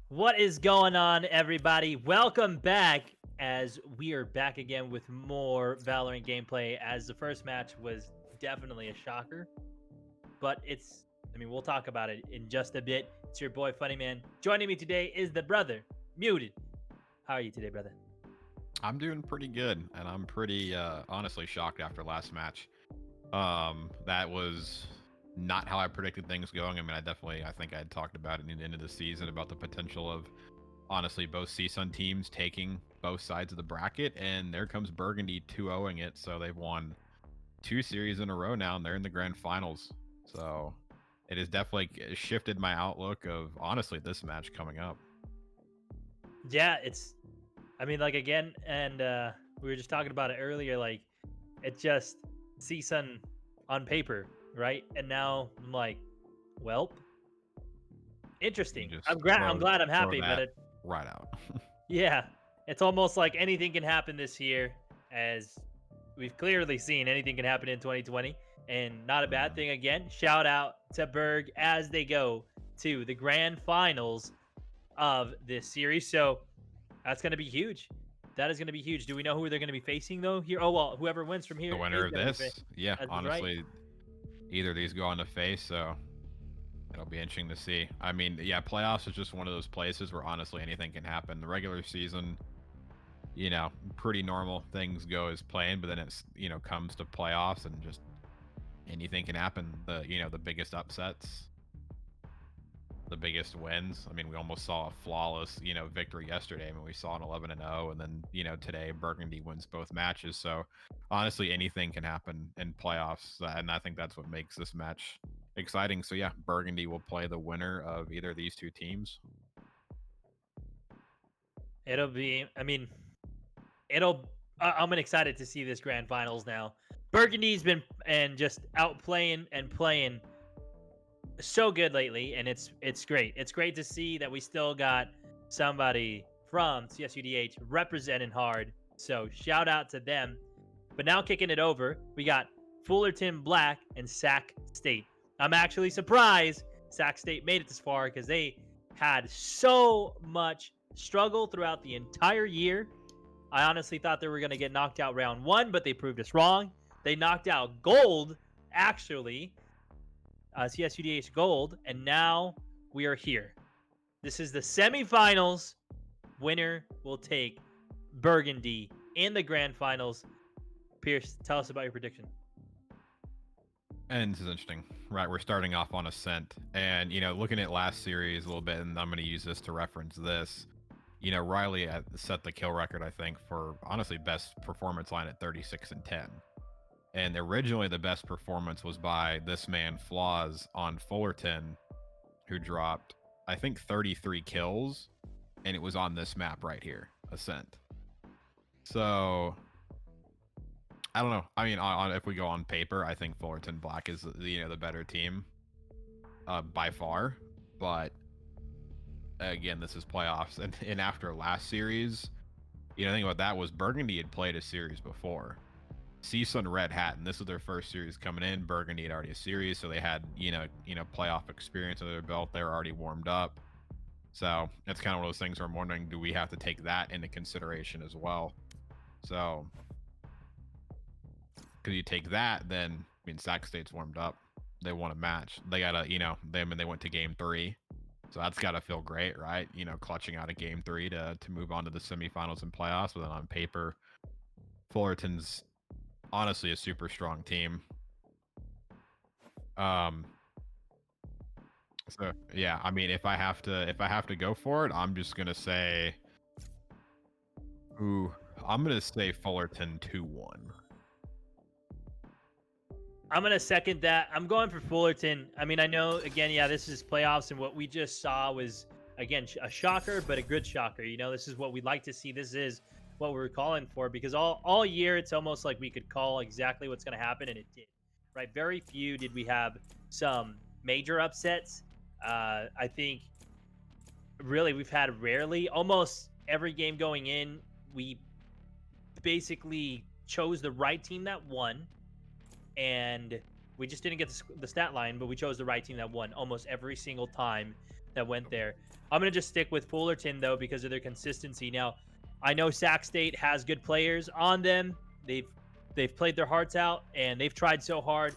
What is going on, everybody? Welcome back as we are back again with more Valorant gameplay. As the first match was definitely a shocker, but we'll talk about it in just a bit. It's your boy, Funny Man. Joining me today is the brother, Muted. How are you today, brother? I'm doing pretty good, and I'm pretty honestly shocked after last match. That was not how I predicted things going. I think I had talked about it in the end of the season about the potential of honestly both CSUN teams taking both sides of the bracket, and there comes Burgundy 2-0ing it. So they've won two series in a row now, and they're in the grand finals. So it has definitely shifted my outlook of honestly this match coming up. Yeah, again, and we were just talking about it earlier. It just CSUN on paper, right? And now I'm like, well, You interesting. I'm just glad. I'm glad. I'm throw happy, but that right out. yeah, it's almost like anything can happen this year, as we've clearly seen anything can happen in 2020, and not a bad Mhm. thing. Again, shout out to Berg as they go to the grand finals of this series. So that's going to be huge. That is going to be huge. Do we know who they're going to be facing though? Here, oh well, whoever wins from The here winner is of going to be facing. this, yeah, That's right. honestly, either of these go on the face, so it'll be interesting to see. I mean, yeah, playoffs is just one of those places where honestly anything can happen. The regular season, pretty normal things go as planned, but then comes to playoffs and just anything can happen. The biggest upsets, the biggest wins. I mean, we almost saw a flawless, victory yesterday. I mean, we saw an 11-0, and then today Burgundy wins both matches. So honestly, anything can happen in playoffs, and I think that's what makes this match exciting. So yeah, Burgundy will play the winner of either of these two teams. It'll be. I'm excited to see this grand finals now. Burgundy's been and just outplaying and playing so good lately, and it's great. It's great to see that we still got somebody from CSUDH representing hard. So shout out to them. But now kicking it over, we got Fullerton Black and Sac State. I'm actually surprised Sac State made it this far because they had so much struggle throughout the entire year. I honestly thought they were going to get knocked out round one, but they proved us wrong. They knocked out Gold, actually, CSUDH Gold, and now we are here. This is the semifinals. Winner will take Burgundy in the grand finals. Pierce, tell us about your prediction. And this is interesting, right? We're starting off on Ascent, and looking at last series a little bit, and I'm going to use this to reference this. Riley set the kill record, I think, for honestly best performance line at 36-10. And originally, the best performance was by this man Flaws on Fullerton, who dropped, I think, 33 kills, and it was on this map right here, Ascent. So I don't know. I mean, if we go on paper, I think Fullerton Black is the better team by far. But again, this is playoffs, and after last series, the thing about that was Burgundy had played a series before. CSUN Red Hat, and this was their first series coming in. Burgundy had already a series, so they had playoff experience under their belt. They were already warmed up. So it's kind of one of those things where I'm wondering, do we have to take that into consideration as well? So, because you take that, then Sac State's warmed up. They won a match. They got they went to game 3. So that's got to feel great, right? Clutching out of game 3 to move on to the semifinals and playoffs. But then on paper, Fullerton's honestly a super strong team. Um, so yeah, I mean, if I have to go for it, I'm just gonna say, ooh, I'm gonna say Fullerton 2-1. I'm going to second that. I'm going for Fullerton. I mean, I know, again, yeah, this is playoffs, and what we just saw was, again, a shocker, but a good shocker. This is what we'd like to see. This is what we're calling for because all year it's almost like we could call exactly what's going to happen, and it did, right? Very few did we have some major upsets. I think really we've had rarely, almost every game going in, we basically chose the right team that won, and we just didn't get the stat line, but we chose the right team that won almost every single time that went there. I'm gonna just stick with Fullerton though because of their consistency. Now, I know Sac State has good players on them. They've played their hearts out and they've tried so hard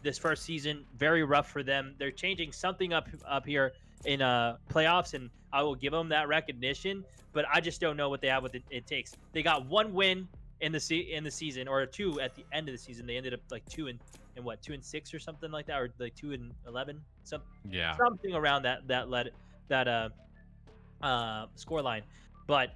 this first season. Very rough for them. They're changing something up here in playoffs, and I will give them that recognition. But I just don't know what they have with it takes. They got one win in the season, or two at the end of the season. They ended up like 2-6 or something like that, or like 2-11, something around that score line. But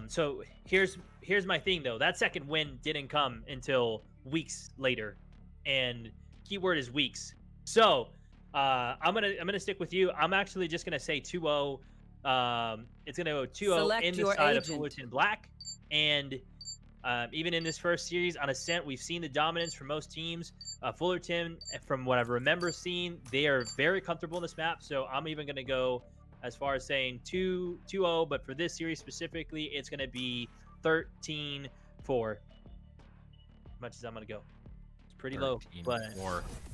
so here's my thing though. That second win didn't come until weeks later, and keyword is weeks. So I'm gonna stick with you. I'm actually just gonna say 2-0. It's gonna go 2-0 in the side of Fullerton Black, and even in this first series on Ascent, we've seen the dominance from most teams. Fullerton, from what I remember seeing, they are very comfortable in this map. So I'm even gonna go as far as saying 2-0, but for this series specifically, it's gonna be 13-4. As much as I'm gonna go, it's pretty low, but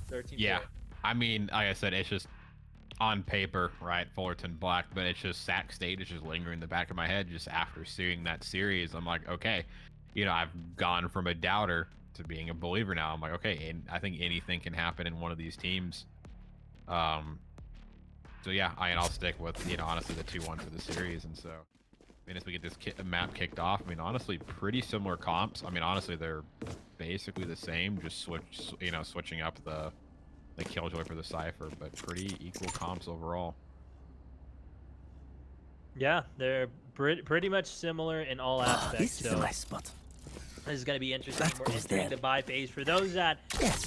13-4. Yeah, I mean, like I said, it's just on paper, right? Fullerton Black, but it's just Sac State is just lingering in the back of my head. Just after seeing that series, I'm like, okay, I've gone from a doubter to being a believer now. I'm like, okay, and I think anything can happen in one of these teams. So yeah, I'll stick with, honestly, the 2-1 for the series. And so, as we get this map kicked off, honestly, pretty similar comps. Honestly, they're basically the same, just switching up the Killjoy for the Cypher, but pretty equal comps overall. Yeah, they're pretty much similar in all aspects. This is a nice spot. This is going to be interesting. We're entering the buy phase. For those that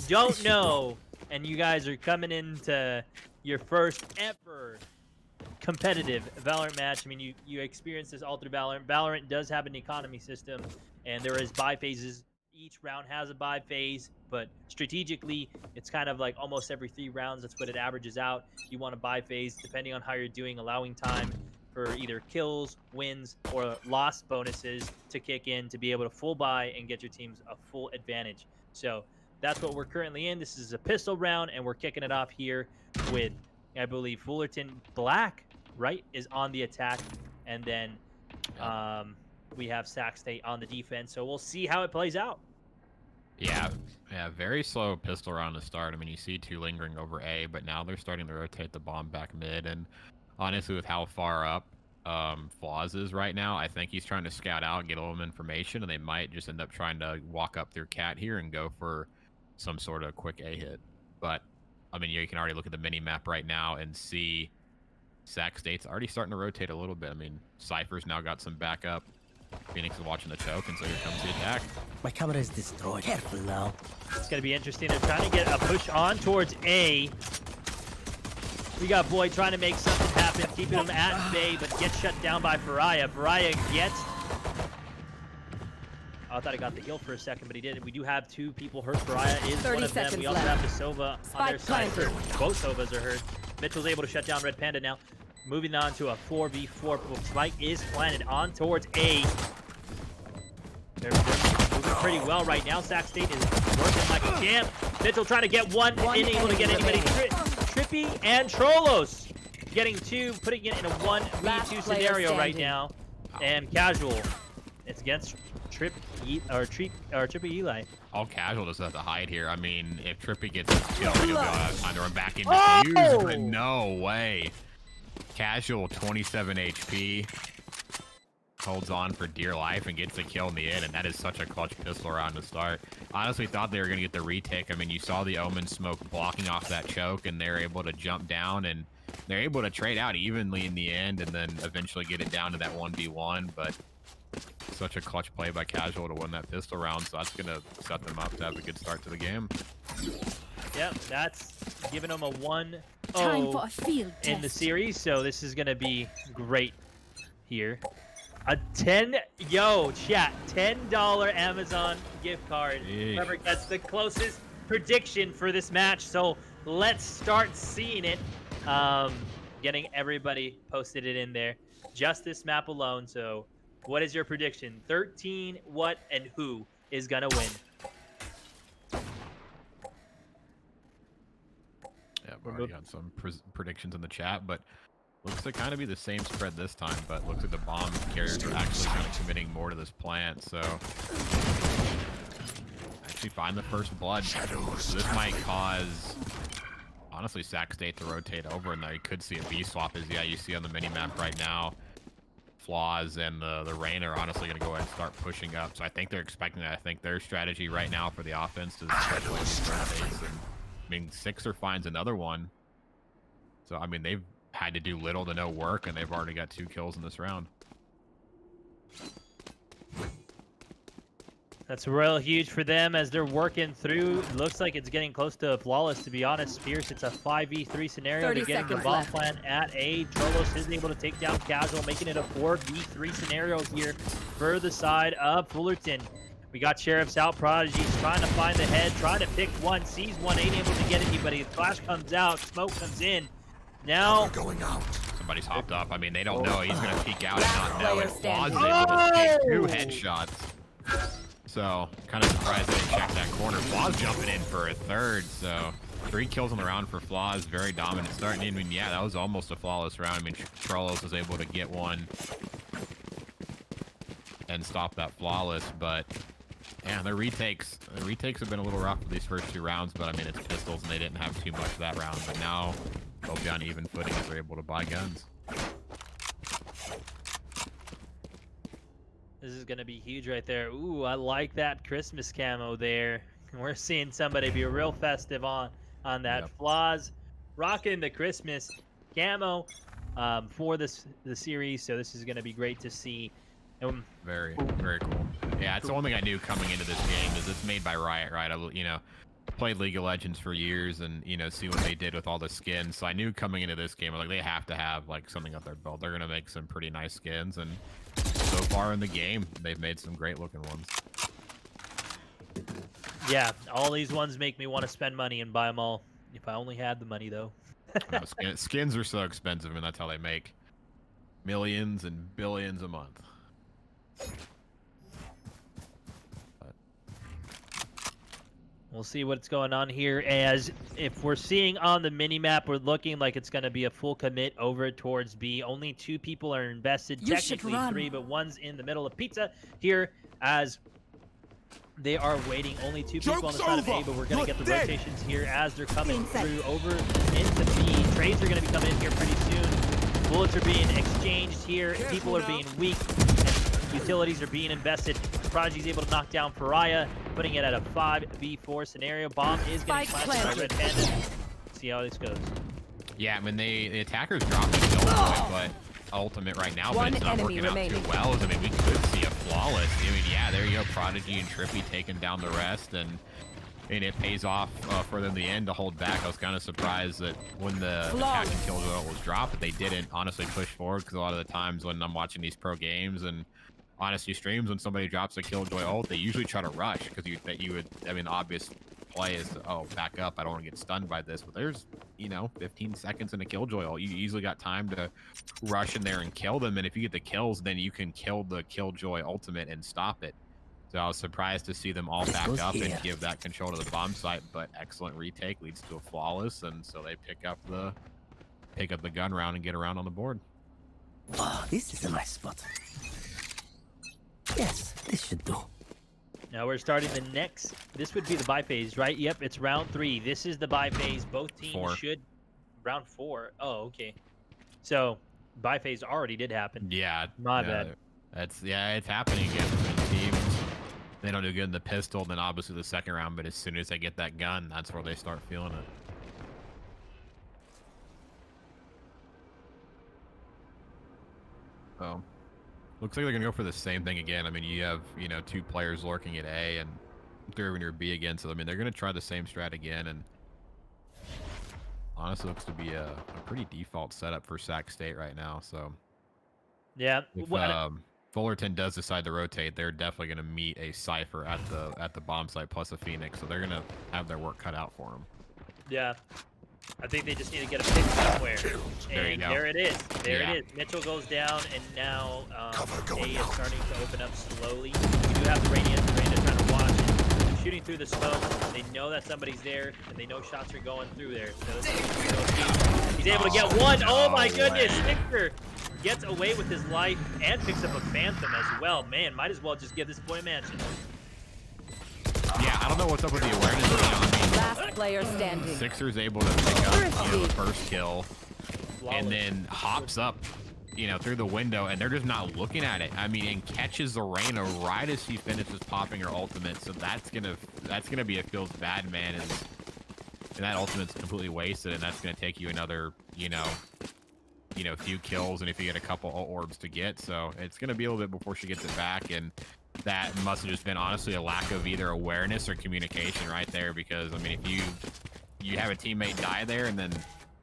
don't know, and you guys are coming into your first ever competitive Valorant match, you experience this all through Valorant. Valorant does have an economy system, and there is buy phases. Each round has a buy phase, but strategically, it's kind of like almost every 3 rounds. That's what it averages out. You want a buy phase, depending on how you're doing, allowing time for either kills, wins, or loss bonuses to kick in to be able to full buy and get your teams a full advantage. So that's what we're currently in. This is a pistol round, and we're kicking it off here with, I believe, Fullerton Black, right, is on the attack, and then we have Sac State on the defense. So we'll see how it plays out. Yeah, very slow pistol round to start. You see 2 lingering over A, but now they're starting to rotate the bomb back mid, and honestly, with how far up Flaws is right now, I think he's trying to scout out, get a little information, and they might just end up trying to walk up through Cat here and go for some sort of quick A hit. But, you can already look at the mini-map right now and see Sac State's already starting to rotate a little bit. Cypher's now got some backup. Phoenix is watching the choke, and so here comes the attack. My camera is destroyed. Careful now. It's going to be interesting. They're trying to get a push on towards A. We got Boy trying to make something happen, keeping him at bay, but gets shut down by Pariah. Pariah gets... I thought he got the heal for a second, but he didn't. We do have 2 people hurt. Pariah is one of them. We also have the Sova on their side. Both Sovas are hurt. Mitchell's able to shut down Red Panda now. Moving on to a 4v4. Spike is planted on towards A. They're moving pretty well right now. Sac State is working like a champ. Mitchell trying to get one unable to get anybody. Trippy and Trollos getting 2, putting it in a 1v2 scenario right now. And Casual, it's against Trippy Eli. All Casual doesn't have to hide here. If Trippy gets a kill, he'll be able to time to run back into defuse, but no way. Casual, 27 HP, holds on for dear life and gets a kill in the end, and that is such a clutch pistol round to start. Honestly, thought they were going to get the retake. You saw the Omen smoke blocking off that choke, and they're able to jump down, and they're able to trade out evenly in the end, and then eventually get it down to that 1v1, but such a clutch play by Casual to win that pistol round, so that's going to set them up to have a good start to the game. Yep, that's giving them a 1-0 in the series, so this is going to be great here. A $10 Amazon gift card. Whoever gets the closest prediction for this match. So let's start seeing it. Getting everybody posted it in there. Just this map alone. So what is your prediction? 13, what, and who is going to win? Yeah, already got some predictions in the chat, but looks to kind of be the same spread this time, but looks like the bomb carriers are actually kind of committing more to this plant, so actually find the first blood. So this might cause, honestly, Sac State to rotate over, and there you could see a B swap, as you see on the mini map right now. Flaws and the Rain are honestly going to go ahead and start pushing up, so I think they're expecting that. I think their strategy right now for the offense is rotates, and I mean, Sixer finds another one, so I mean they've had to do little to no work, and they've already got 2 kills in this round. That's real huge for them as they're working through. Looks like it's getting close to a flawless, to be honest. Fierce, it's a 5v3 scenario. They're getting the bomb plant at A. Trolos is able to take down Casual, making it a 4v3 scenario here for the side of Fullerton. We got Sheriffs out. Prodigy's trying to find the head, trying to pick one. Sees one, ain't able to get anybody. The flash comes out, smoke comes in. Now going out. Somebody's hopped up. I mean, they don't know. He's gonna peek out and not know. And Flaws is able to take 2 headshots. So kind of surprised they didn't check that corner. Flaws jumping in for a 3rd. So 3 kills on the round for Flaws. Very dominant start. I mean, yeah, that was almost a flawless round. I mean, Trolos was able to get one and stop that flawless, but yeah, the retakes have been a little rough for these first 2 rounds, but I mean, it's pistols and they didn't have too much that round, but now they'll be on even footing as they're able to buy guns. this is going to be huge right there. Ooh, I like that Christmas camo there. We're seeing somebody be real festive on that. Yep. Flaws rocking the Christmas camo for the series, so this is going to be great to see. Very, very cool. Yeah, it's the one thing I knew coming into this game is it's made by Riot, right? I, played League of Legends for years and, see what they did with all the skins. So I knew coming into this game, like, they have to have, like, something up their belt. They're going to make some pretty nice skins, and so far in the game, they've made some great-looking ones. Yeah, all these ones make me want to spend money and buy them all. If I only had the money, though. No, skins are so expensive, and that's how they make millions and billions a month. We'll see what's going on here, as if we're seeing on the mini-map, we're looking like it's going to be a full commit over towards B. Only 2 people are invested, technically 3, but one's in the middle of pizza here, as they are waiting. Only 2 people on the side of A, but we're going to get the rotations here as they're coming through over into B. Trades are going to be coming in here pretty soon. Bullets are being exchanged here. People are being weak. Utilities are being invested. Prodigy's able to knock down Pariah, putting it at a 5v4 scenario. Bomb is getting planted by Red Panda. See how this goes. Yeah, I mean, the attackers dropped the kill, but ultimate right now, but it's not working out too well. I mean, we could see a flawless. I mean, yeah, there you go. Prodigy and Trippy taking down the rest, and it pays off for them in the end to hold back. I was kind of surprised that when the attack and kill was dropped, that they didn't honestly push forward, because a lot of the times when I'm watching these pro games and honestly streams, when somebody drops a Killjoy ult, they usually try to rush, because I mean, the obvious play is to, oh, back up, I don't want to get stunned by this, but there's 15 seconds in a Killjoy ult. You easily got time to rush in there and kill them, and if you get the kills, then you can kill the Killjoy ultimate and stop it. So I was surprised to see them all back up and give that control to the bomb site, but excellent retake leads to a flawless, and so they pick up the gun round and get around on the board. Oh, this is a nice spot. Yes, this should do. Now we're starting the next. This would be the buy phase, right? Yep, it's round 3. This is the buy phase. Both teams should. Round 4. Oh, okay. So buy phase already did happen. Yeah. My bad. It's happening again. Teams, they don't do good in the pistol, then obviously the second round, but as soon as they get that gun, that's where they start feeling it. Oh. Looks like they're going to go for the same thing again. I mean, you have, 2 players lurking at A and 3 over near B again. So, I mean, they're going to try the same strat again. And honestly, looks to be a pretty default setup for Sac State right now. So, yeah. If Fullerton does decide to rotate, they're definitely going to meet a Cypher at the bomb site plus a Phoenix. So, they're going to have their work cut out for them. Yeah. I think they just need to get a pick somewhere. And there it is. There it is. Mitchell goes down, and now A is starting to open up slowly. We do have the Radiant trying to watch and shooting through the smoke. They know that somebody's there, and they know shots are going through there. So he's able to get one. Oh my goodness! Victor gets away with his life and picks up a Phantom as well. Man, might as well just give this boy a mansion. Yeah, I don't know what's up with the awareness. Last player standing. Sixer's able to pick up the first kill, and then hops up, through the window, and they're just not looking at it. I mean, and catches the Reyna right as she finishes popping her ultimate. So that's gonna be a feels bad man, and that ultimate's completely wasted, and that's gonna take you another, few kills, and if you get a couple orbs to get, so it's gonna be a little bit before she gets it back, and that must have just been honestly a lack of either awareness or communication right there, because I mean, if you have a teammate die there and then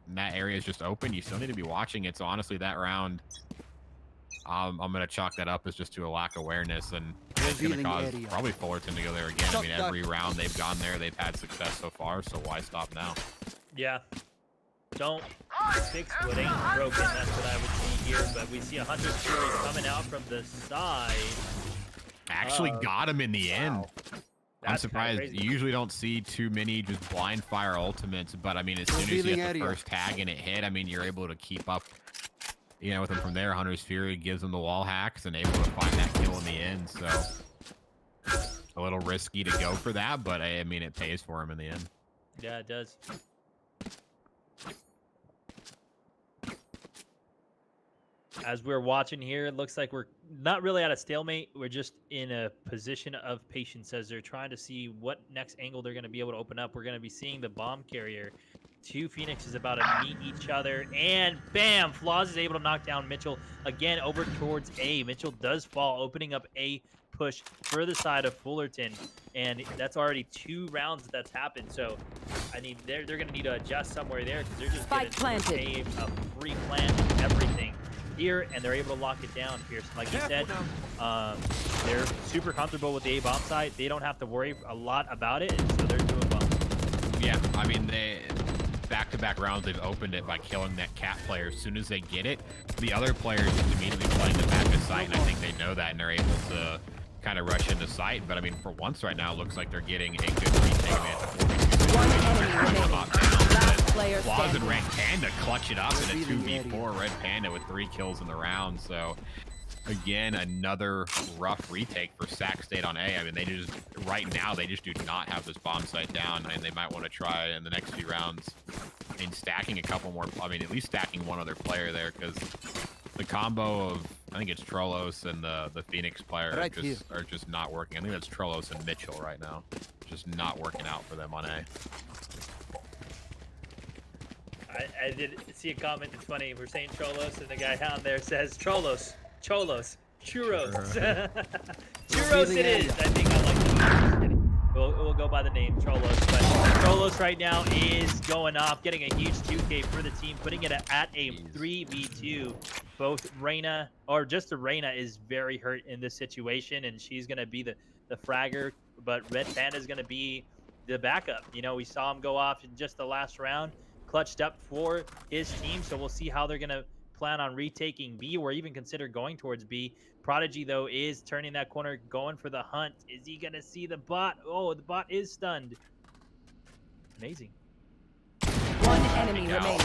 that area is just open, you still need to be watching it. So honestly, that round, I'm gonna chalk that up as just to a lack of awareness, and it's gonna cause probably Fullerton to go there again. I mean, every round they've gone there, they've had success so far, so why stop now? Yeah. Don't fix what ain't broken. That's what I would see here. But we see 100 Fury coming out from the side. Actually got him in the end. I'm surprised. You usually don't see too many just blind fire ultimates, but I mean, as soon as you get the first tag and it hit, I mean, you're able to keep up, with him from there. Hunter's Fury gives him the wall hacks and able to find that kill in the end. So a little risky to go for that, but I mean, it pays for him in the end. Yeah, it does. As we're watching here, it looks like we're not really at a stalemate. We're just in a position of patience as they're trying to see what next angle they're going to be able to open up. We're going to be seeing the bomb carrier. Two Phoenixes about to meet each other, and bam! Flaws is able to knock down Mitchell again over towards A. Mitchell does fall, opening up A push for the side of Fullerton, and that's already 2 rounds that's happened. So, I mean, they're going to need to adjust somewhere there because they're just going to save a free plant and everything here, and they're able to lock it down here. So like you said, they're super comfortable with the A bomb site. They don't have to worry a lot about it, and so they're doing well. Yeah, I mean, they back-to-back rounds they've opened it by killing that cat player. As soon as they get it, the other players just immediately playing the back of site, and I think they know that, and they're able to kind of rush into sight. But I mean, for once right now, it looks like they're getting a good retake. One enemy remaining. Last player Flaws and standing. Red Panda clutch it up in a 2v4. Red Panda with 3 kills in the round. So again, another rough retake for Sac State on A. I mean, they just right now they just do not have this bomb site down, and they might want to try in the next few rounds in stacking a couple more. I mean, at least stacking one other player there, because the combo of, I think it's Trollos and the Phoenix player are just not working. I think that's Trollos and Mitchell right now. Just not working out for them on A. I did see a comment. It's funny. We're saying Trollos, and the guy down there says Cholos, Churros. Churros it is. I think I like it. We'll go by the name Trollos. But Trollos right now is going off, getting a huge 2K for the team, putting it at a 3v2. Both Reyna, or just the Reyna, is very hurt in this situation, and she's going to be the fragger, but Red Panda is going to be the backup. We saw him go off in just the last round, clutched up for his team, so we'll see how they're going to plan on retaking B, or even consider going towards B. Prodigy, though, is turning that corner, going for the hunt. Is he going to see the bot? Oh, the bot is stunned. Amazing. One enemy remaining.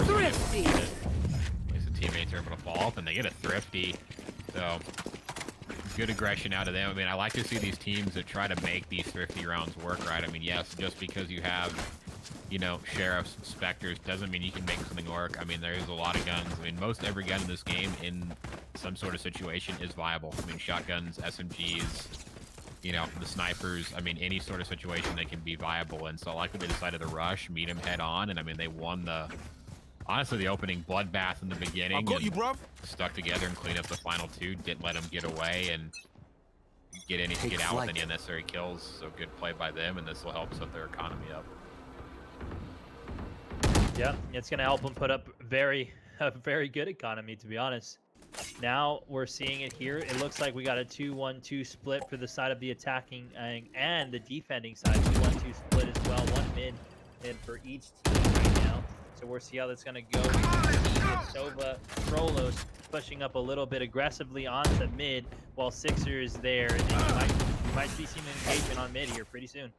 Thrifty. At least the teammates are able to fall up, and they get a thrifty. So good aggression out of them. I mean, I like to see these teams that try to make these thrifty rounds work, right? I mean, yes, just because you have, sheriffs, specters, doesn't mean you can make something work. I mean, there's a lot of guns. I mean, most every gun in this game in some sort of situation is viable. I mean, shotguns, SMGs, the snipers. I mean, any sort of situation they can be viable. And so I like that they decided to rush, meet him head on. And I mean, they won honestly, the opening bloodbath in the beginning. I got you, bro. Stuck together and cleaned up the final 2. Didn't let them get away and get out with any unnecessary kills. So good play by them, and this will help set their economy up. Yeah, it's going to help them put up a very good economy, to be honest. Now we're seeing it here. It looks like we got a 2-1-2 split for the side of the attacking and the defending side. 2-1-2 split as well. 1 mid for each team right now. So we'll see how that's going to go. Sova, Trollos pushing up a little bit aggressively onto mid, while Sixer is there. And then you might We might see some engagement on mid here pretty soon.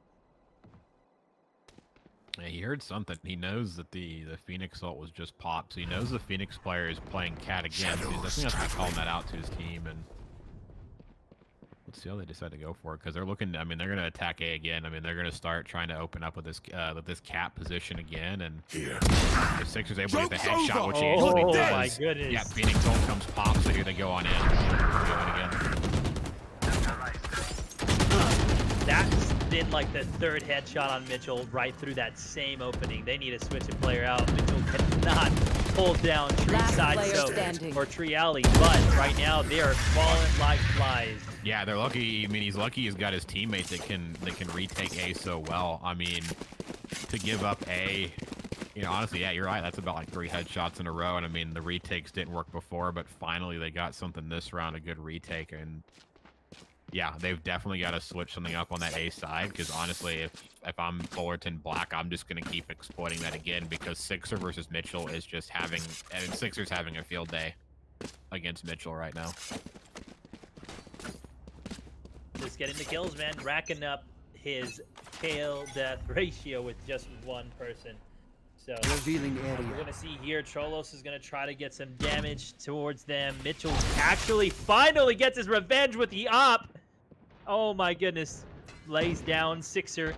Yeah, he heard something. He knows that the Phoenix ult was just popped, so he knows the Phoenix player is playing cat again. So he's definitely has to be calling that out to his team. And let's see how they decide to go for it, because they're looking. I mean, they're going to attack A again. I mean, they're going to start trying to open up with this cat position again. And the Sixers able to get the headshot, which he usually does. Oh my goodness! Yeah, Phoenix ult comes pop, so here they go on in. Again. That's been like the third headshot on Mitchell right through that same opening. They need to switch a player out. Mitchell cannot hold down Tree Last Side player Soap standing. or Tree Alley, but right now they are falling like flies. Yeah, they're lucky. I mean, he's lucky he's got his teammate that can retake A so well. I mean, to give up A, you know, honestly, yeah, you're right. That's about like 3 headshots in a row. And I mean, the retakes didn't work before, but finally they got something this round, a good retake. And yeah, they've definitely got to switch something up on that A side, because honestly, if I'm Fullerton Black, I'm just going to keep exploiting that again, because Sixer versus Mitchell is just having, I mean, Sixer's having a field day against Mitchell right now. Just getting the kills, man. Racking up his kill death ratio with just one person. So Revealing we're area. gonna see here, Cholos is gonna try to get some damage towards them. Mitchell actually finally gets his revenge with the op. Oh my goodness. Lays down Sixer.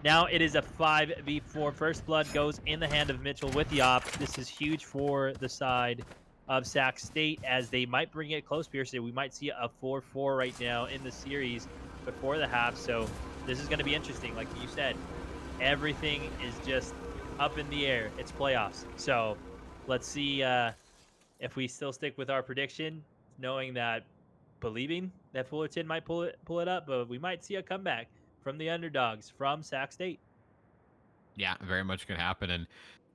Now it is a 5v4. First blood goes in the hand of Mitchell with the op. This is huge for the side of Sac State, as they might bring it close, Pearson. We might see a 4-4 right now in the series before the half. So this is going to be interesting. Like you said, everything is just up in the air. It's playoffs. So let's see if we still stick with our prediction, knowing that, believing that Fullerton might pull it up, but we might see a comeback from the underdogs from Sac State. Yeah, very much could happen. And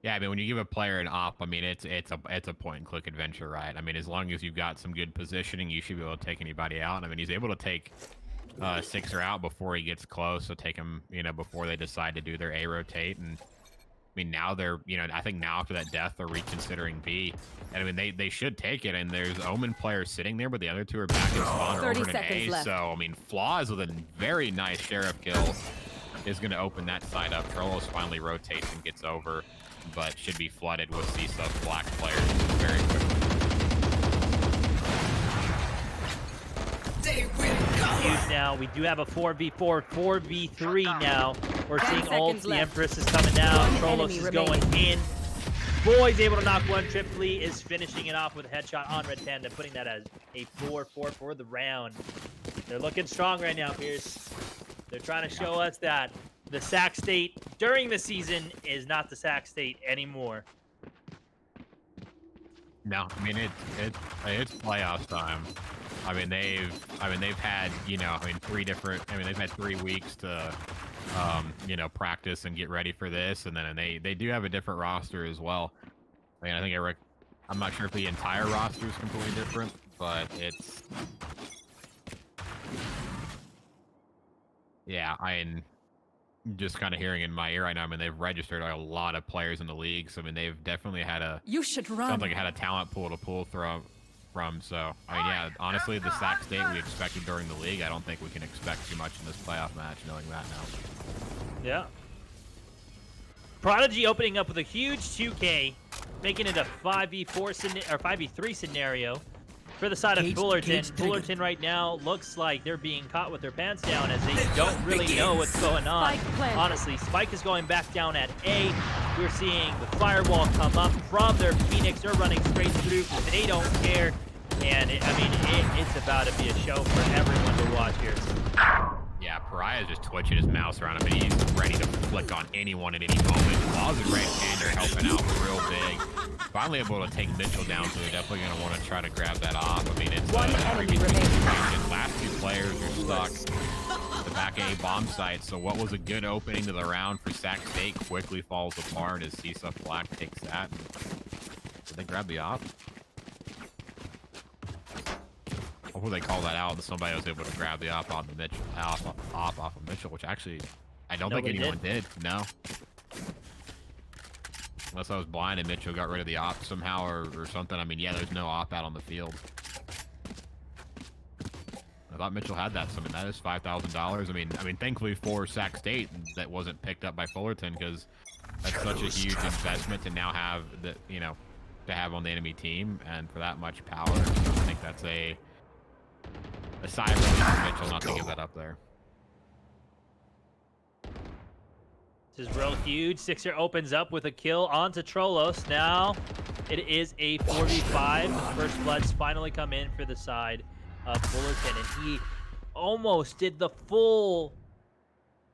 yeah, I mean, when you give a player an op, I mean, it's a point and click adventure, right? I mean, as long as you've got some good positioning, you should be able to take anybody out. I mean, he's able to take Sixer out before he gets close, so take him, you know, before they decide to do their A rotate. And I mean, now they're, you know, I think now after that death, they're reconsidering B. And I mean, they should take it. And there's Omen players sitting there, but the other two are back in spawn or 30 over in seconds A. left. So, I mean, Flaws with a very nice Sheriff kill is going to open that side up. Trollos finally rotates and gets over, but should be flooded with CSUF Black players very quickly. Huge now. We do have a 4v4, 4v3 now. We're 10 seeing ult. seconds The left. Empress is coming down. One Trolos enemy is remaining. going in. Boy's able to knock one. Triply is finishing it off with a headshot on Red Panda, putting that as a 4-4 for the round. They're looking strong right now, Pierce. They're trying to show us that the Sac State during the season is not the Sac State anymore. No, I mean it's playoff time. I mean they've had, you know, they've had 3 weeks to you know, practice and get ready for this, and then they do have a different roster as well. I mean, I think I'm not sure if the entire roster is completely different, but it's, yeah, I'm just kind of hearing in my ear right now. I mean, they've registered a lot of players in the league, so I mean they've definitely had You should run. sounds like it had a talent pool to pull from. So I mean, yeah, honestly, the Sac State we expected during the league, I don't think we can expect too much in this playoff match, knowing that now. Yeah. Prodigy opening up with a huge 2K, making it a 5v4 or 5v3 scenario for the side of Fullerton. Fullerton right now looks like they're being caught with their pants down, as they don't really know what's going on. Spike planted. Honestly, Spike is going back down at A. We're seeing the firewall come up from their Phoenix. They're running straight through. They don't care. And it's about to be a show for everyone to watch here. Yeah, Pariah's just twitching his mouse around him, and he's ready to flick on anyone at any moment. Laws and Red Panda are helping out real big. Finally able to take Mitchell down, so they're definitely going to want to try to grab that off. I mean, it's One enemy remaining. last 2 players are stuck at the back A bomb site, so what was a good opening to the round for Sac State quickly falls apart as CSUF Black takes that. Did they grab the op? Hopefully they call that out and somebody was able to grab the op on the Mitchell, off of Mitchell, which actually I don't think anyone did. No. Unless I was blind and Mitchell got rid of the op somehow or something. I mean, yeah, there's no op out on the field. I thought Mitchell had that. So, I mean, that is $5,000. I mean, thankfully for Sac State, that wasn't picked up by Fullerton, because that's such a huge investment to now have that, you know, to have on the enemy team, and for that much power. I think that's a sigh of relief for Mitchell not to give that up there. This is real huge. Sixer opens up with a kill onto Trolos. Now it is a 4v5. The first bloods finally come in for the side of Fullerton, and he almost did the full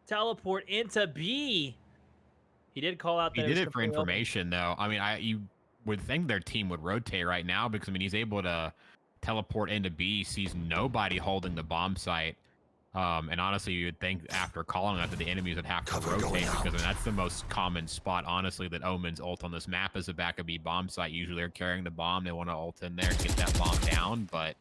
teleport into B. He did call out that He did it for information, though. I mean, you would think their team would rotate right now, because I mean, he's able to teleport into B, sees nobody holding the bomb site. And honestly, you would think after calling that the enemies would have to rotate, because I mean, that's the most common spot, honestly, that Omen's ult on this map is the back of B bomb site. Usually they're carrying the bomb. They want to ult in there and get that bomb down, but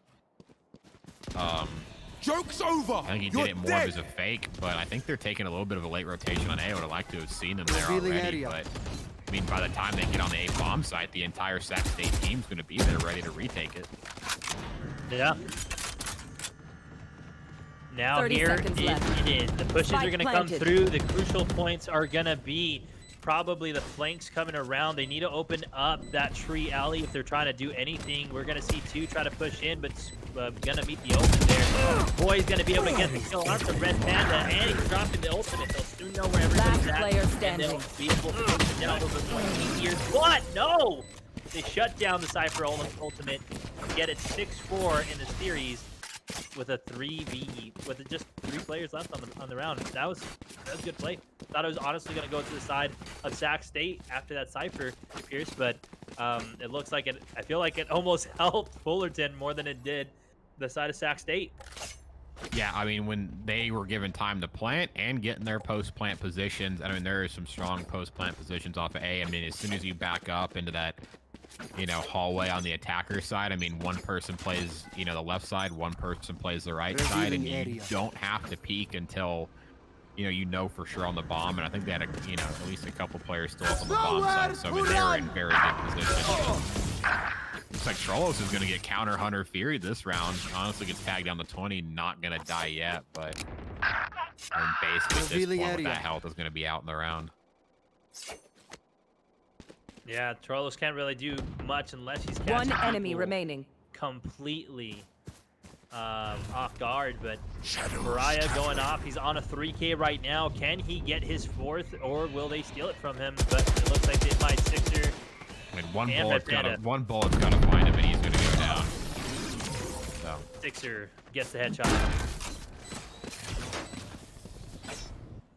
joke's over. I think he did it more as a fake, but I think they're taking a little bit of a late rotation on A. I would have liked to have seen them there already, but I mean, by the time they get on the A bomb site, the entire Sac State team's going to be there ready to retake it. Yeah. Now here it is. The pushes are going to come through. The crucial points are going to be probably the flanks coming around. They need to open up that tree alley if they're trying to do anything. We're going to see two try to push in, but going to meet the open there. Boy's going to be able to get the kill on the Red Panda, and he's dropping the ultimate. They'll soon know where everybody's at. Player standing. And they'll be able to push it down a little bit more easier. What? No! They shut down the Cypher ultimate, get it 6-4 in the series with a 3v, with just 3 players left on the round. That was a good play. Thought it was honestly going to go to the side of Sac State after that Cypher, Pierce, but it looks like it. I feel like it almost helped Fullerton more than it did the side of Sac State. Yeah, I mean, when they were given time to plant and get in their post-plant positions, I mean, there are some strong post-plant positions off of A. I mean, as soon as you back up into that, you know, hallway on the attacker side, I mean, one person plays, you know, the left side, one person plays the right side, and you don't have to peek until, you know for sure on the bomb. And I think they had, at least a couple players still up on the bomb side, so I mean, they were in very good position. Looks like Trolos is going to get counter Hunter Fury this round. Honestly, gets tagged down to 20, not going to die yet, but basically this point with that health is going to be out in the round. Yeah, Trolos can't really do much unless he's catching one enemy remaining. Completely off guard, but Mariah going off. He's on a 3K right now. Can he get his 4th, or will they steal it from him? But it looks like they might. Sixer. I mean, one bullet's gotta find him, and he's gonna go down. So Sixer gets the headshot.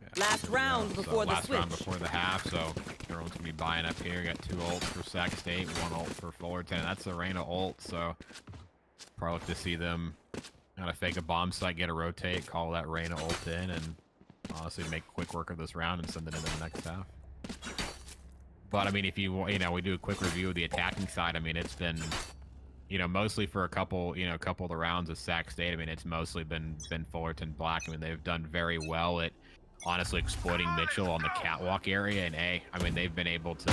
Yeah, last round before the last switch. round before the half, so everyone's gonna be buying up here. Got 2 ults for Sac State, 1 ult for Fullerton. That's the Reyna ult, so probably look to see them kind of fake a bomb site, get a rotate, call that Reyna ult in, and honestly make quick work of this round and send it into the next half. But I mean, if we do a quick review of the attacking side, I mean, it's been, mostly for a couple of the rounds of Sac State. I mean, it's mostly been Fullerton Black. I mean, they've done very well at honestly exploiting Mitchell on the catwalk area in A. I mean, they've been able to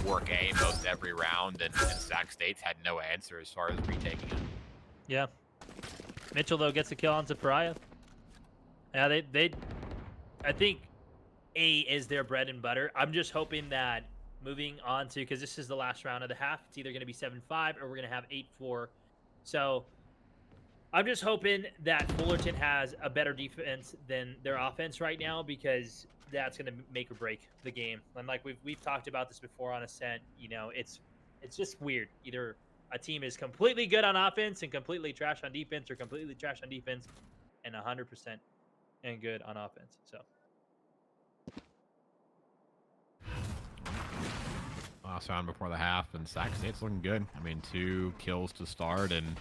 work A most every round, and Sac State's had no answer as far as retaking it. Yeah. Mitchell, though, gets a kill onto Pariah. Yeah, I think A is their bread and butter. I'm just hoping that moving on to, because this is the last round of the half, it's either going to be 7-5 or we're going to have 8-4. So I'm just hoping that Fullerton has a better defense than their offense right now, because that's going to make or break the game. And like we've talked about this before on Ascent, it's just weird. Either a team is completely good on offense and completely trash on defense, or completely trash on defense and 100% and good on offense. So last round before the half, and Sac State's looking good. I mean, 2 kills to start, and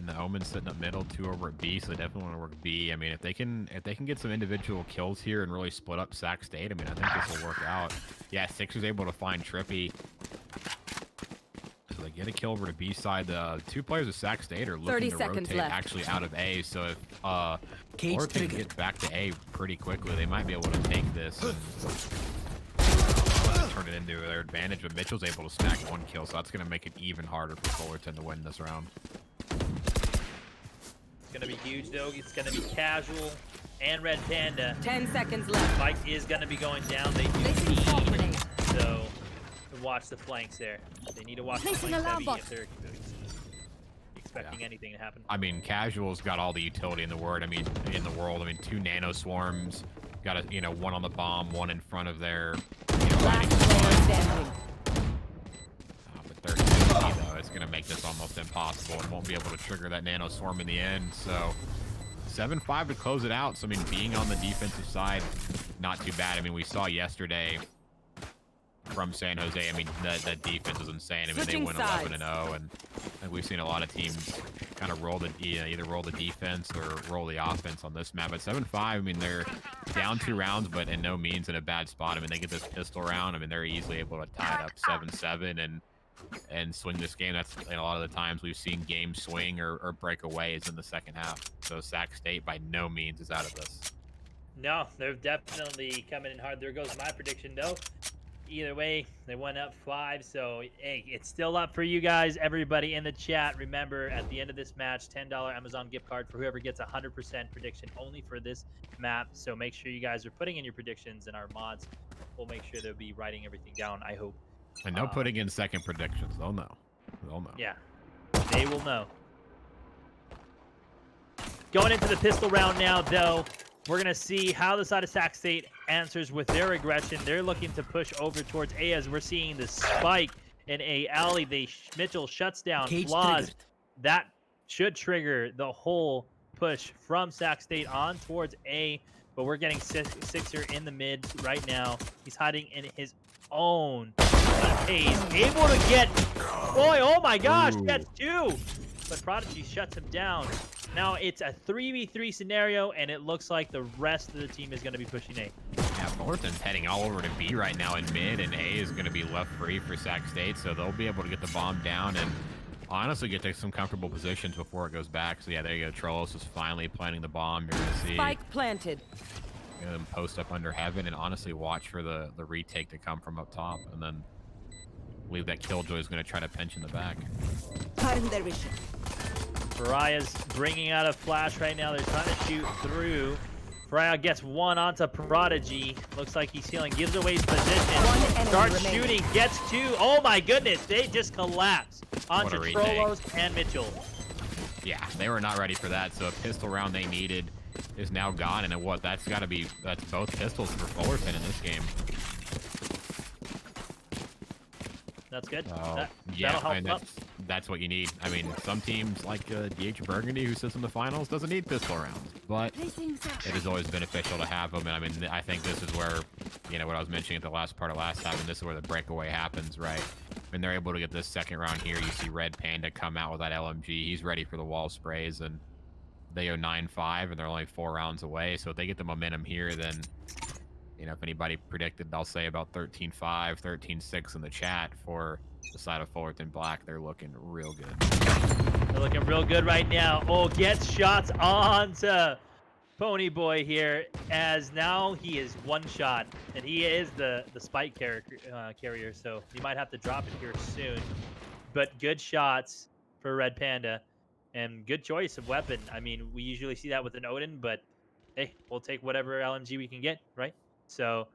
the Omen's sitting up middle, 2 over at B, so they definitely want to work B. I mean, if they can get some individual kills here and really split up Sac State, I mean, I think this will work out. Yeah, Sixer's able to find Trippy. So they get a kill over to B side. The 2 players of Sac State are looking to rotate actually out of A, so if Fullerton gets back to A pretty quickly, they might be able to take this and turn it into their advantage, but Mitchell's able to stack 1 kill, so that's going to make it even harder for Fullerton to win this round. gonna be huge though. It's gonna be Casual and Red Panda. 10 seconds left. Spike is gonna be going down. They do Placing smoke need grenade. so watch the flanks there. They need to watch the Placing flanks alarm heavy bot. if they're expecting anything to happen. I mean, Casual's got all the utility in the world. I mean, 2 nano swarms. Got a, one on the bomb, one in front of their, Last player standing. But 30 though, it's gonna make this almost impossible. It won't be able to trigger that nano swarm in the end. So 7-5 to close it out. So I mean, being on the defensive side, not too bad. I mean, we saw yesterday from San Jose. I mean, that defense was insane. I mean, Switching they went 11-0, and we've seen a lot of teams kind of roll the either roll the defense or roll the offense on this map. At 7-5, I mean, they're down 2 rounds, but in no means in a bad spot. I mean, they get this pistol round. I mean, they're easily able to tie it up 7-7 and swing this game. That's a lot of the times we've seen games swing or break away is in the second half. So Sac State by no means is out of this. No, they're definitely coming in hard. There goes my prediction though. Either way, they went up 5, so hey, it's still up for you guys. Everybody in the chat, remember at the end of this match, $10 Amazon gift card for whoever gets 100% prediction only for this map. So make sure you guys are putting in your predictions, and our mods will make sure they'll be writing everything down, I hope. And no putting in second predictions. They'll know. They'll know. Yeah, they will know. Going into the pistol round now, though, we're going to see how the side of Sac State answers with their aggression. They're looking to push over towards A as we're seeing the spike in A alley. Mitchell shuts down Cage Flaws. triggered. That should trigger the whole push from Sac State on towards A. But we're getting Sixer in the mid right now. He's hiding in his own pace. Able to get... Boy, oh my gosh, Ooh. gets 2. But Prodigy shuts him down. Now it's a 3v3 scenario, and it looks like the rest of the team is going to be pushing A. Yeah, Fullerton's heading all over to B right now in mid, and A is going to be left free for Sac State, so they'll be able to get the bomb down and honestly get to some comfortable positions before it goes back. So yeah, there you go. Trollos is finally planting the bomb. You're going to see Spike planted. them post up under heaven and honestly watch for the retake to come from up top, and then believe that Killjoy is going to try to pinch in the back. Cutting their vision. Pariah's bringing out a flash right now. They're trying to shoot through. Pariah gets 1 onto Prodigy. Looks like he's healing. Gives away his position. One enemy Starts remaining. shooting. Gets 2. Oh my goodness. They just collapse onto What a retake. Trollos and Mitchell. Yeah, they were not ready for that, so a pistol round they needed is now gone, and that's both pistols for Fullerton in this game. That's good. Yeah, that'll help and up. that's what you need. I mean, some teams like DH Burgundy, who sits in the finals, doesn't need pistol rounds, but it is always beneficial to have them. And I mean, I think this is where, what I was mentioning at the last part of last time, and this is where the breakaway happens, right? When they're able to get this second round here, you see Red Panda come out with that LMG. He's ready for the wall sprays, and they go 9-5, and they're only 4 rounds away. So if they get the momentum here, then if anybody predicted, I'll say about 13-5, 13-6 in the chat for the side of Fullerton Black, they're looking real good. They're looking real good right now. Oh, gets shots onto Pony Boy here, as now he is 1 shot, and he is the spike carrier, so he might have to drop it here soon. But good shots for Red Panda, and good choice of weapon. I mean, we usually see that with an Odin, but hey, we'll take whatever LMG we can get, right? So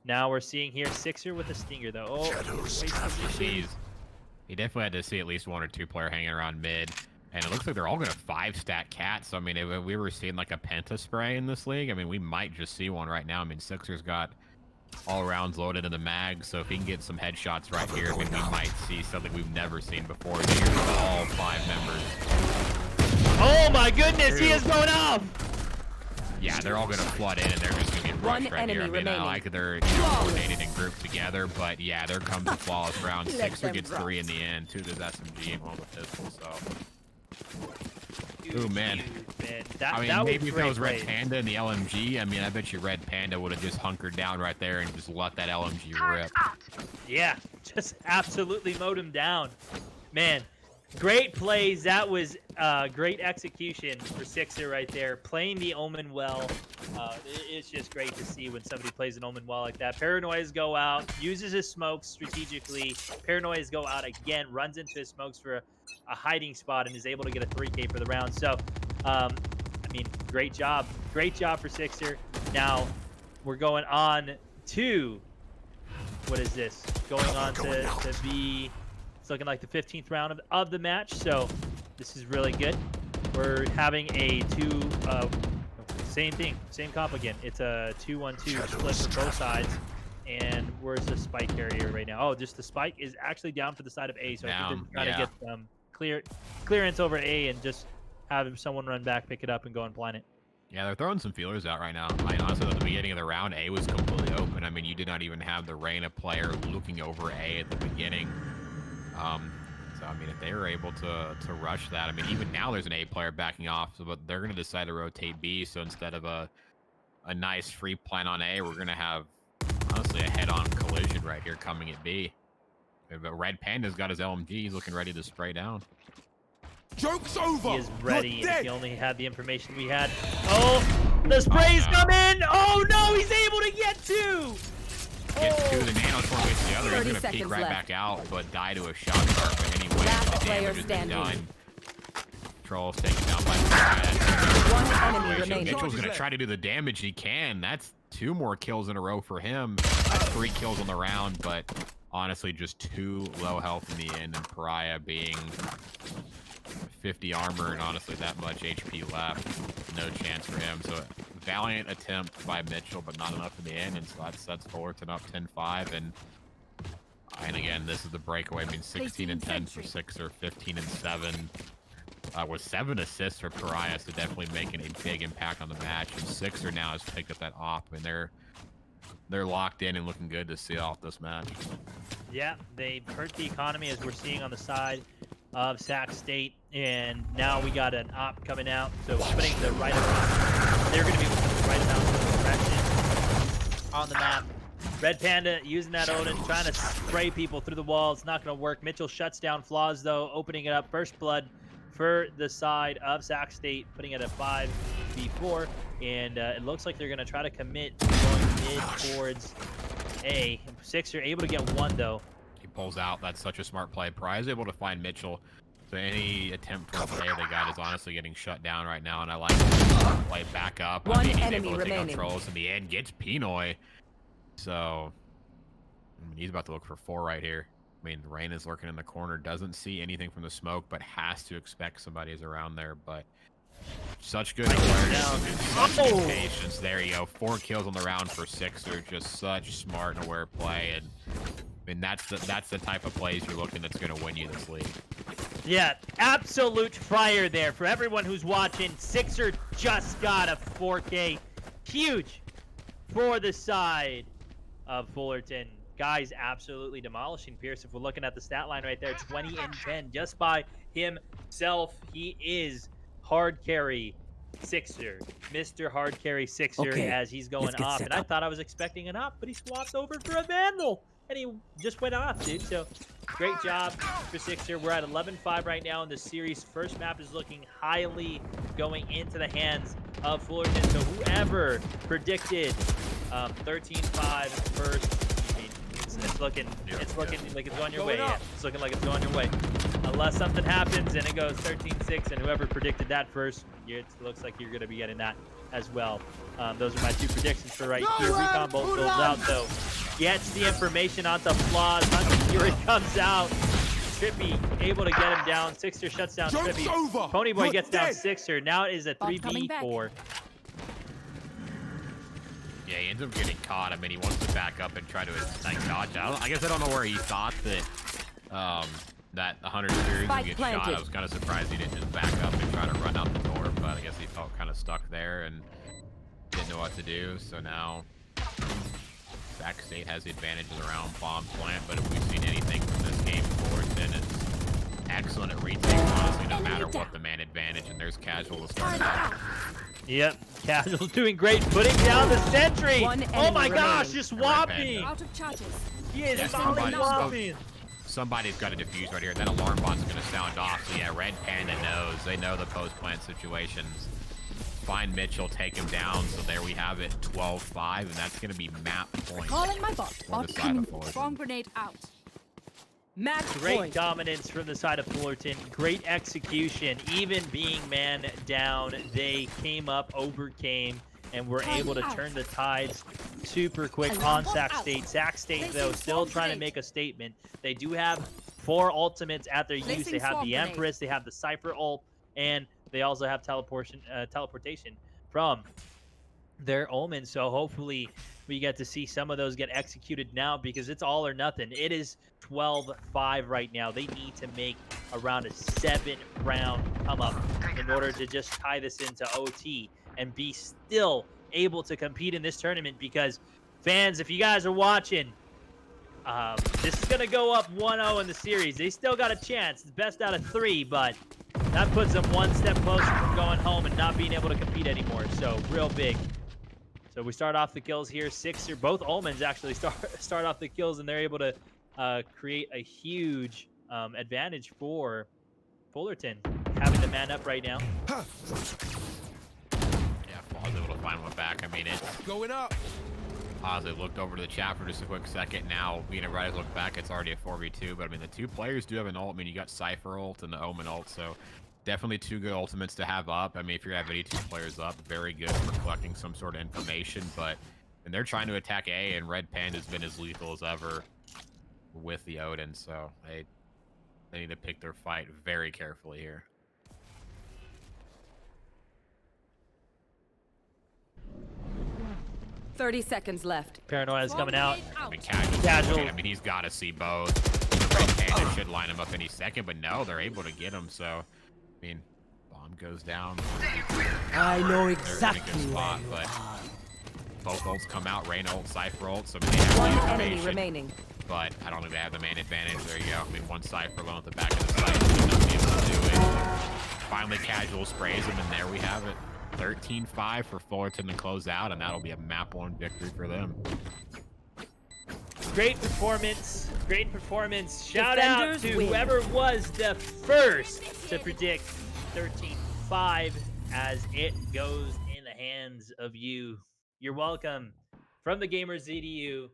now we're seeing here Sixer with a Stinger, though. Oh, He definitely had to see at least 1 or 2 player hanging around mid, and it looks like they're all going to 5-stat cats. So I mean, if we were seeing like a penta spray in this league, I mean, we might just see one right now. I mean, Sixer's got all rounds loaded in the mag, so if he can get some headshots right here, I mean, we might see something we've never seen before. Here's all 5 members. Oh my goodness, he is going off! Yeah, they're all going to flood in, and they're just going to get rushed right here. I mean, I like they're coordinated and grouped together, but yeah, there comes the flawless round. Sixer gets 3 in the end. 2 does SMG and 1 with pistol, so. Ooh, man. I mean, maybe if it was Red Panda and the LMG, I mean, I bet you Red Panda would have just hunkered down right there and just let that LMG rip. Yeah, just absolutely mowed him down. Man, great plays. That was great execution for Sixer right there. Playing the Omen well. It's just great to see when somebody plays an Omen well like that. Paranoias go out, uses his smokes strategically. Paranoias go out again, runs into his smokes for a hiding spot, and is able to get a 3K for the round. So I mean, great job for Sixer. Now we're going on to, what is this? Going on to be, it's looking like the 15th round of the match. So this is really good. We're having a same thing, same comp again. It's a 2-1-2 split for both sides. And where's the spike carrier right now? Oh, just the spike is actually down for the side of A. So I think they're trying to get some clearance over A and just have someone run back, pick it up, and go and plant it. Yeah, they're throwing some feelers out right now. I mean, honestly, at the beginning of the round, A was completely open. I mean, you did not even have the Reyna player looking over A at the beginning. So, I mean, if they were able to rush that, I mean, even now there's an A player backing off, but they're going to decide to rotate B. So instead of a nice free plant on A, we're going to have, honestly, a head-on collision right here coming at B. But Red Panda's got his LMG. He's looking ready to spray down. Joke's over. He is ready. If he only had the information we had. Oh, the spray's coming. Oh, no, he's able to get two. Gets two, the nano torpedoes the other. He's going to peek right back out, but die to a shot dart. But anyway, the damage has been done. Troll's taken down by One enemy remaining. Mitchell's going to try to do the damage he can. That's 2 more kills in a row for him. That's 3 kills on the round, but honestly, just 2 low health in the end, and Pariah being 50 armor and honestly that much HP left. No chance for him. So valiant attempt by Mitchell, but not enough in the end, and so that sets Fullerton up 10-5. And again, this is the breakaway. I mean, 16 and 10 for Sixer, 15 and 7. With 7 assists for Pariah, so definitely making a big impact on the match. And Sixer now has picked up that op, and they're locked in and looking good to see off this match. Yeah, they hurt the economy, as we're seeing on the side of Sac State, and now we got an op coming out, so putting the right amount. They're going to be putting the right amount of direction on the map. Red Panda using that Odin, trying to spray people through the wall. It's not going to work. Mitchell shuts down Flaws, though, opening it up. First blood for the side of Sac State, putting it at 5v4, and it looks like they're going to try to commit going mid towards A. Sixer able to get 1, though. He pulls out. That's such a smart play. Pariah is able to find Mitchell. So any attempt for a play they got is honestly getting shut down right now, and I like to play back up. One I mean, he's enemy able to remaining. take controls in the end, gets Pinoy. So I mean, he's about to look for 4 right here. I mean, Rain is lurking in the corner, doesn't see anything from the smoke, but has to expect somebody is around there. But such good awareness, such good patience. There you go. 4 kills on the round for Sixer. Just such smart and aware play, and I mean that's the type of plays you're looking that's going to win you this league. Yeah, absolute fire there for everyone who's watching. Sixer just got a 4K. Huge for the side of Fullerton. Guys absolutely demolishing Pierce. If we're looking at the stat line right there, 20 and 10 just by himself. He is hard carry Sixer, Mr. Hard Carry Sixer, as he's going off. And I thought I was expecting an up, but he swapped over for a Vandal, and he just went off, dude. So great job for Sixer. We're at 11-5 right now in the series. First map is looking highly going into the hands of Fullerton. So whoever predicted 13-5 first, it's looking like it's going your way. Yeah, it's looking like it's going your way. Unless something happens and it goes 13-6, and whoever predicted that first, it looks like you're going to be getting that as well. Those are my 2 predictions for right here. Recon bolt builds out, though. Gets the information onto Flaws. Hunter Fury comes out. Trippy able to get him down. Sixer shuts down Trippy. Ponyboy gets down Sixer. Now it is a 3v4. Yeah, he ends up getting caught. I mean, he wants to back up and try to dodge. I guess I don't know where he thought that that 100 series would get shot. I was kind of surprised he didn't just back up and try to run out the door, but I guess he felt kind of stuck there and didn't know what to do. So now Sac State has the advantage of the round bomb plant, but if we've seen anything from this game forward, then it's excellent at retakes, honestly, no matter what the man advantage, and there's Casual to start it out. Yep, Casual's doing great, putting down the sentry. Oh my gosh, just swapping. Out of charges. He is swapping. Somebody's got to defuse right here. That alarm bot's going to sound off. So yeah, Red Panda knows. They know the post-plant situations. Find Mitchell, take him down. So there we have it, 12-5, and that's going to be map point. Calling my bot. On the side of Fullerton. Bomb grenade out. Match Great point. dominance from the side of Fullerton. Great execution. Even being man down, they came up, overcame, and were able to turn the tides super quick on Sac State. Sac State, though, still trying to make a statement. They do have 4 ultimates at their use. They have the Empress, they have the Cypher ult, and they also have teleportation from their Omen. So hopefully we get to see some of those get executed now, because it's all or nothing. It is 12-5 right now. They need to make around a 7-round come up in order to just tie this into OT and be still able to compete in this tournament. Because fans, if you guys are watching, this is going to go up 1-0 in the series. They still got a chance. It's best out of 3, but that puts them one step closer from going home and not being able to compete anymore. So real big. So we start off the kills here. Both Omens actually start off the kills, and they're able to create a huge advantage for Fullerton, having to man up right now. Yeah, Faw's able to find one back. I mean, it's Going up. They looked over to the chat for just a quick second. Now, right, look back, it's already a 4v2. But I mean, the 2 players do have an ult. I mean, you got Cypher ult and the Omen ult, so definitely 2 good ultimates to have up. I mean, if you have any 2 players up, very good for collecting some sort of information. But and they're trying to attack A, and Red Panda's been as lethal as ever with the Odin. So they need to pick their fight very carefully here. Thirty seconds left. Paranoia is coming out. I mean, Casual. I mean, he's got to see both. Red Panda should line him up any second, but no, they're able to get him. So, I mean, bomb goes down. I know They're in a exactly good spot, where you but are. both ults come out. Rain ult, Cypher ult, so I mean, they have One the enemy information, remaining. but I don't think they have the man advantage. There you go. I mean, one Cypher alone at the back of the site should not be able to do it. Finally, Casual sprays him, and there we have it. 13-5 for Fullerton to close out, and that'll be a map 1 victory for them. Great performance. Great performance. Shout out Defenders to win. whoever was the first to predict 13-5 as it goes in the hands of you. You're welcome. From the Gamers ZDU,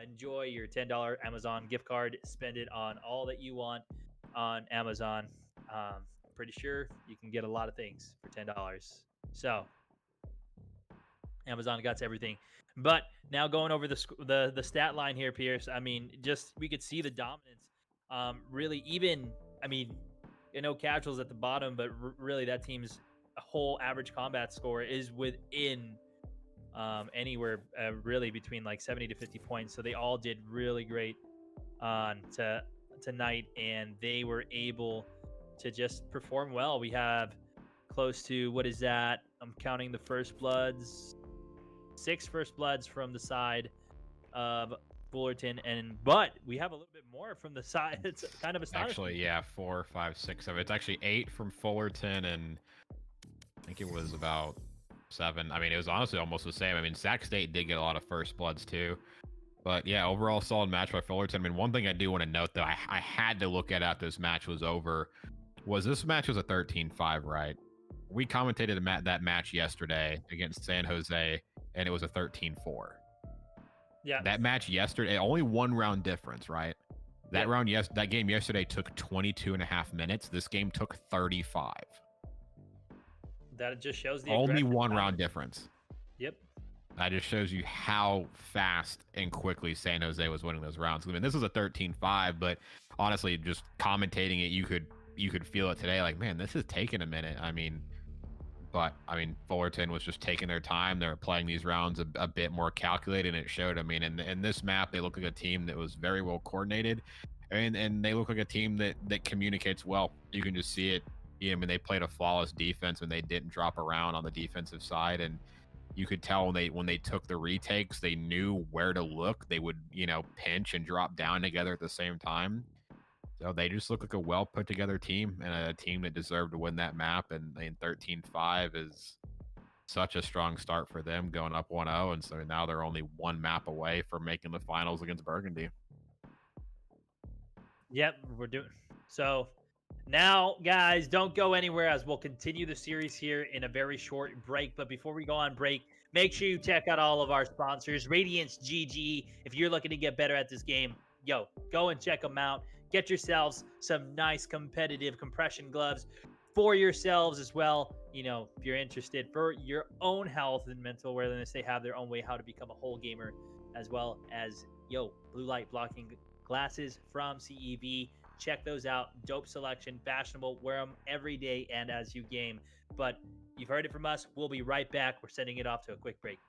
enjoy your $10 Amazon gift card. Spend it on all that you want on Amazon. Pretty sure you can get a lot of things for $10. So Amazon got everything. But now going over the stat line here, Pierce. I mean, just we could see the dominance. Really, even I mean, Casual's at the bottom, but really that team's whole average combat score is within anywhere really between like 70 to 50 points. So they all did really great tonight, and they were able to just perform well. We have close to, what is that? I'm counting the first bloods. 6 first bloods from the side of Fullerton, but we have a little bit more from the side. It's kind of astonishing. Actually, yeah, 4, 5, 6, 7. It's actually 8 from Fullerton, and I think it was about 7. I mean, it was honestly almost the same. I mean, Sac State did get a lot of first bloods too. But yeah, overall solid match by Fullerton. I mean, one thing I do want to note, though, I had to look at after this match was over, was this match was a 13-5, right? We commentated that match yesterday against San Jose, and it was a 13-4. Yeah. That match yesterday, only 1 round difference, right? That game yesterday took 22.5 minutes. This game took 35. That just shows the only aggressive 1 power. round difference. Yep. That just shows you how fast and quickly San Jose was winning those rounds. I mean, this was a 13-5, but honestly, just commentating it, you could feel it today. Like, man, this is taking a minute. I mean, Fullerton was just taking their time. They were playing these rounds a bit more calculated, and it showed. I mean, in this map, they look like a team that was very well coordinated, and they look like a team that communicates well. You can just see it. I mean, they played a flawless defense, and they didn't drop around on the defensive side, and you could tell when they took the retakes, they knew where to look. They would, pinch and drop down together at the same time. So they just look like a well put together team, and a team that deserved to win that map. And 13-5 is such a strong start for them, going up 1-0. And so now they're only 1 map away from making the finals against Burgundy. Yep, we're doing so. Now, guys, don't go anywhere, as we'll continue the series here in a very short break. But before we go on break, make sure you check out all of our sponsors. Radiance GG. If you're looking to get better at this game, yo, go and check them out. Get yourselves some nice competitive compression gloves for yourselves as well. You know, if you're interested for your own health and mental awareness, they have their own way how to become a whole gamer, as well as, yo, blue light blocking glasses from CEV. Check those out. Dope selection, fashionable. Wear them every day and as you game. But you've heard it from us. We'll be right back. We're sending it off to a quick break.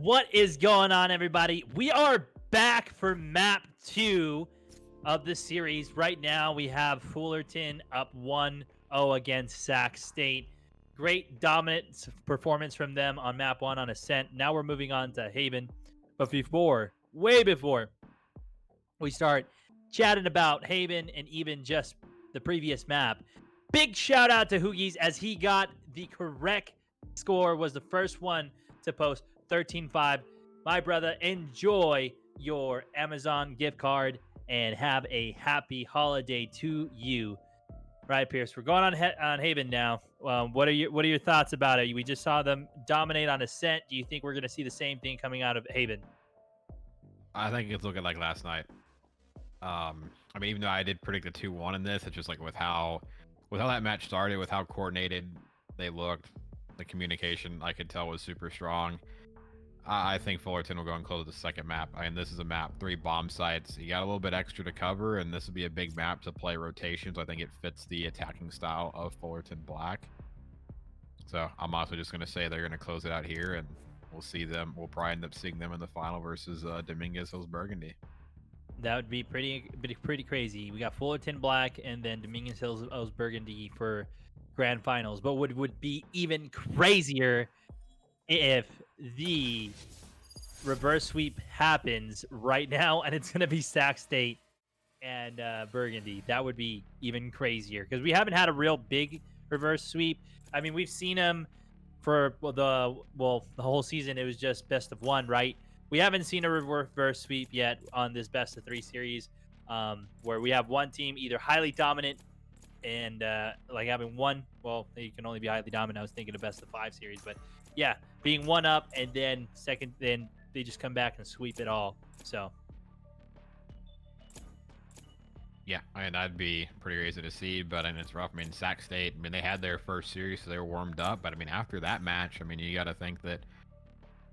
What is going on, everybody? We are back for map 2 of the series. Right now, we have Fullerton up 1-0 against Sac State. Great dominant performance from them on map 1 on Ascent. Now we're moving on to Haven. But before, way before we start chatting about Haven and even just the previous map, big shout out to Hoogies as he got the correct score, was the first one to post 13-5. My brother, enjoy your Amazon gift card and have a happy holiday to you. Right, Pierce, we're going on Haven now. What are your thoughts about it? We just saw them dominate on Ascent. Do you think we're going to see the same thing coming out of Haven? I think it's looking like last night. I mean, even though I did predict a 2-1 in this, it's just like with how that match started, with how coordinated they looked, the communication I could tell was super strong. I think Fullerton will go and close the second map. I mean, this is a map, 3 bomb sites. You got a little bit extra to cover, and this would be a big map to play rotations. I think it fits the attacking style of Fullerton Black. So I'm also just going to say they're going to close it out here, and we'll see them. We'll probably end up seeing them in the final versus Dominguez Hills Burgundy. That would be pretty crazy. We got Fullerton Black and then Dominguez Hills Burgundy for grand finals. But what would be even crazier if the reverse sweep happens right now and it's going to be Sac State and Burgundy. That would be even crazier because we haven't had a real big reverse sweep. I mean, we've seen them for the whole season. It was just best of 1, right? We haven't seen a reverse sweep yet on this best of 3 series, where we have one team either highly dominant and like having one. Well, you can only be highly dominant. I was thinking of best of 5 series, but yeah, being 1 up and then second, then they just come back and sweep it all. So yeah, I mean, that'd be pretty crazy to see, but I mean, it's rough. I mean, Sac State, I mean, they had their first series, so they were warmed up, but I mean, after that match, I mean, you got to think that,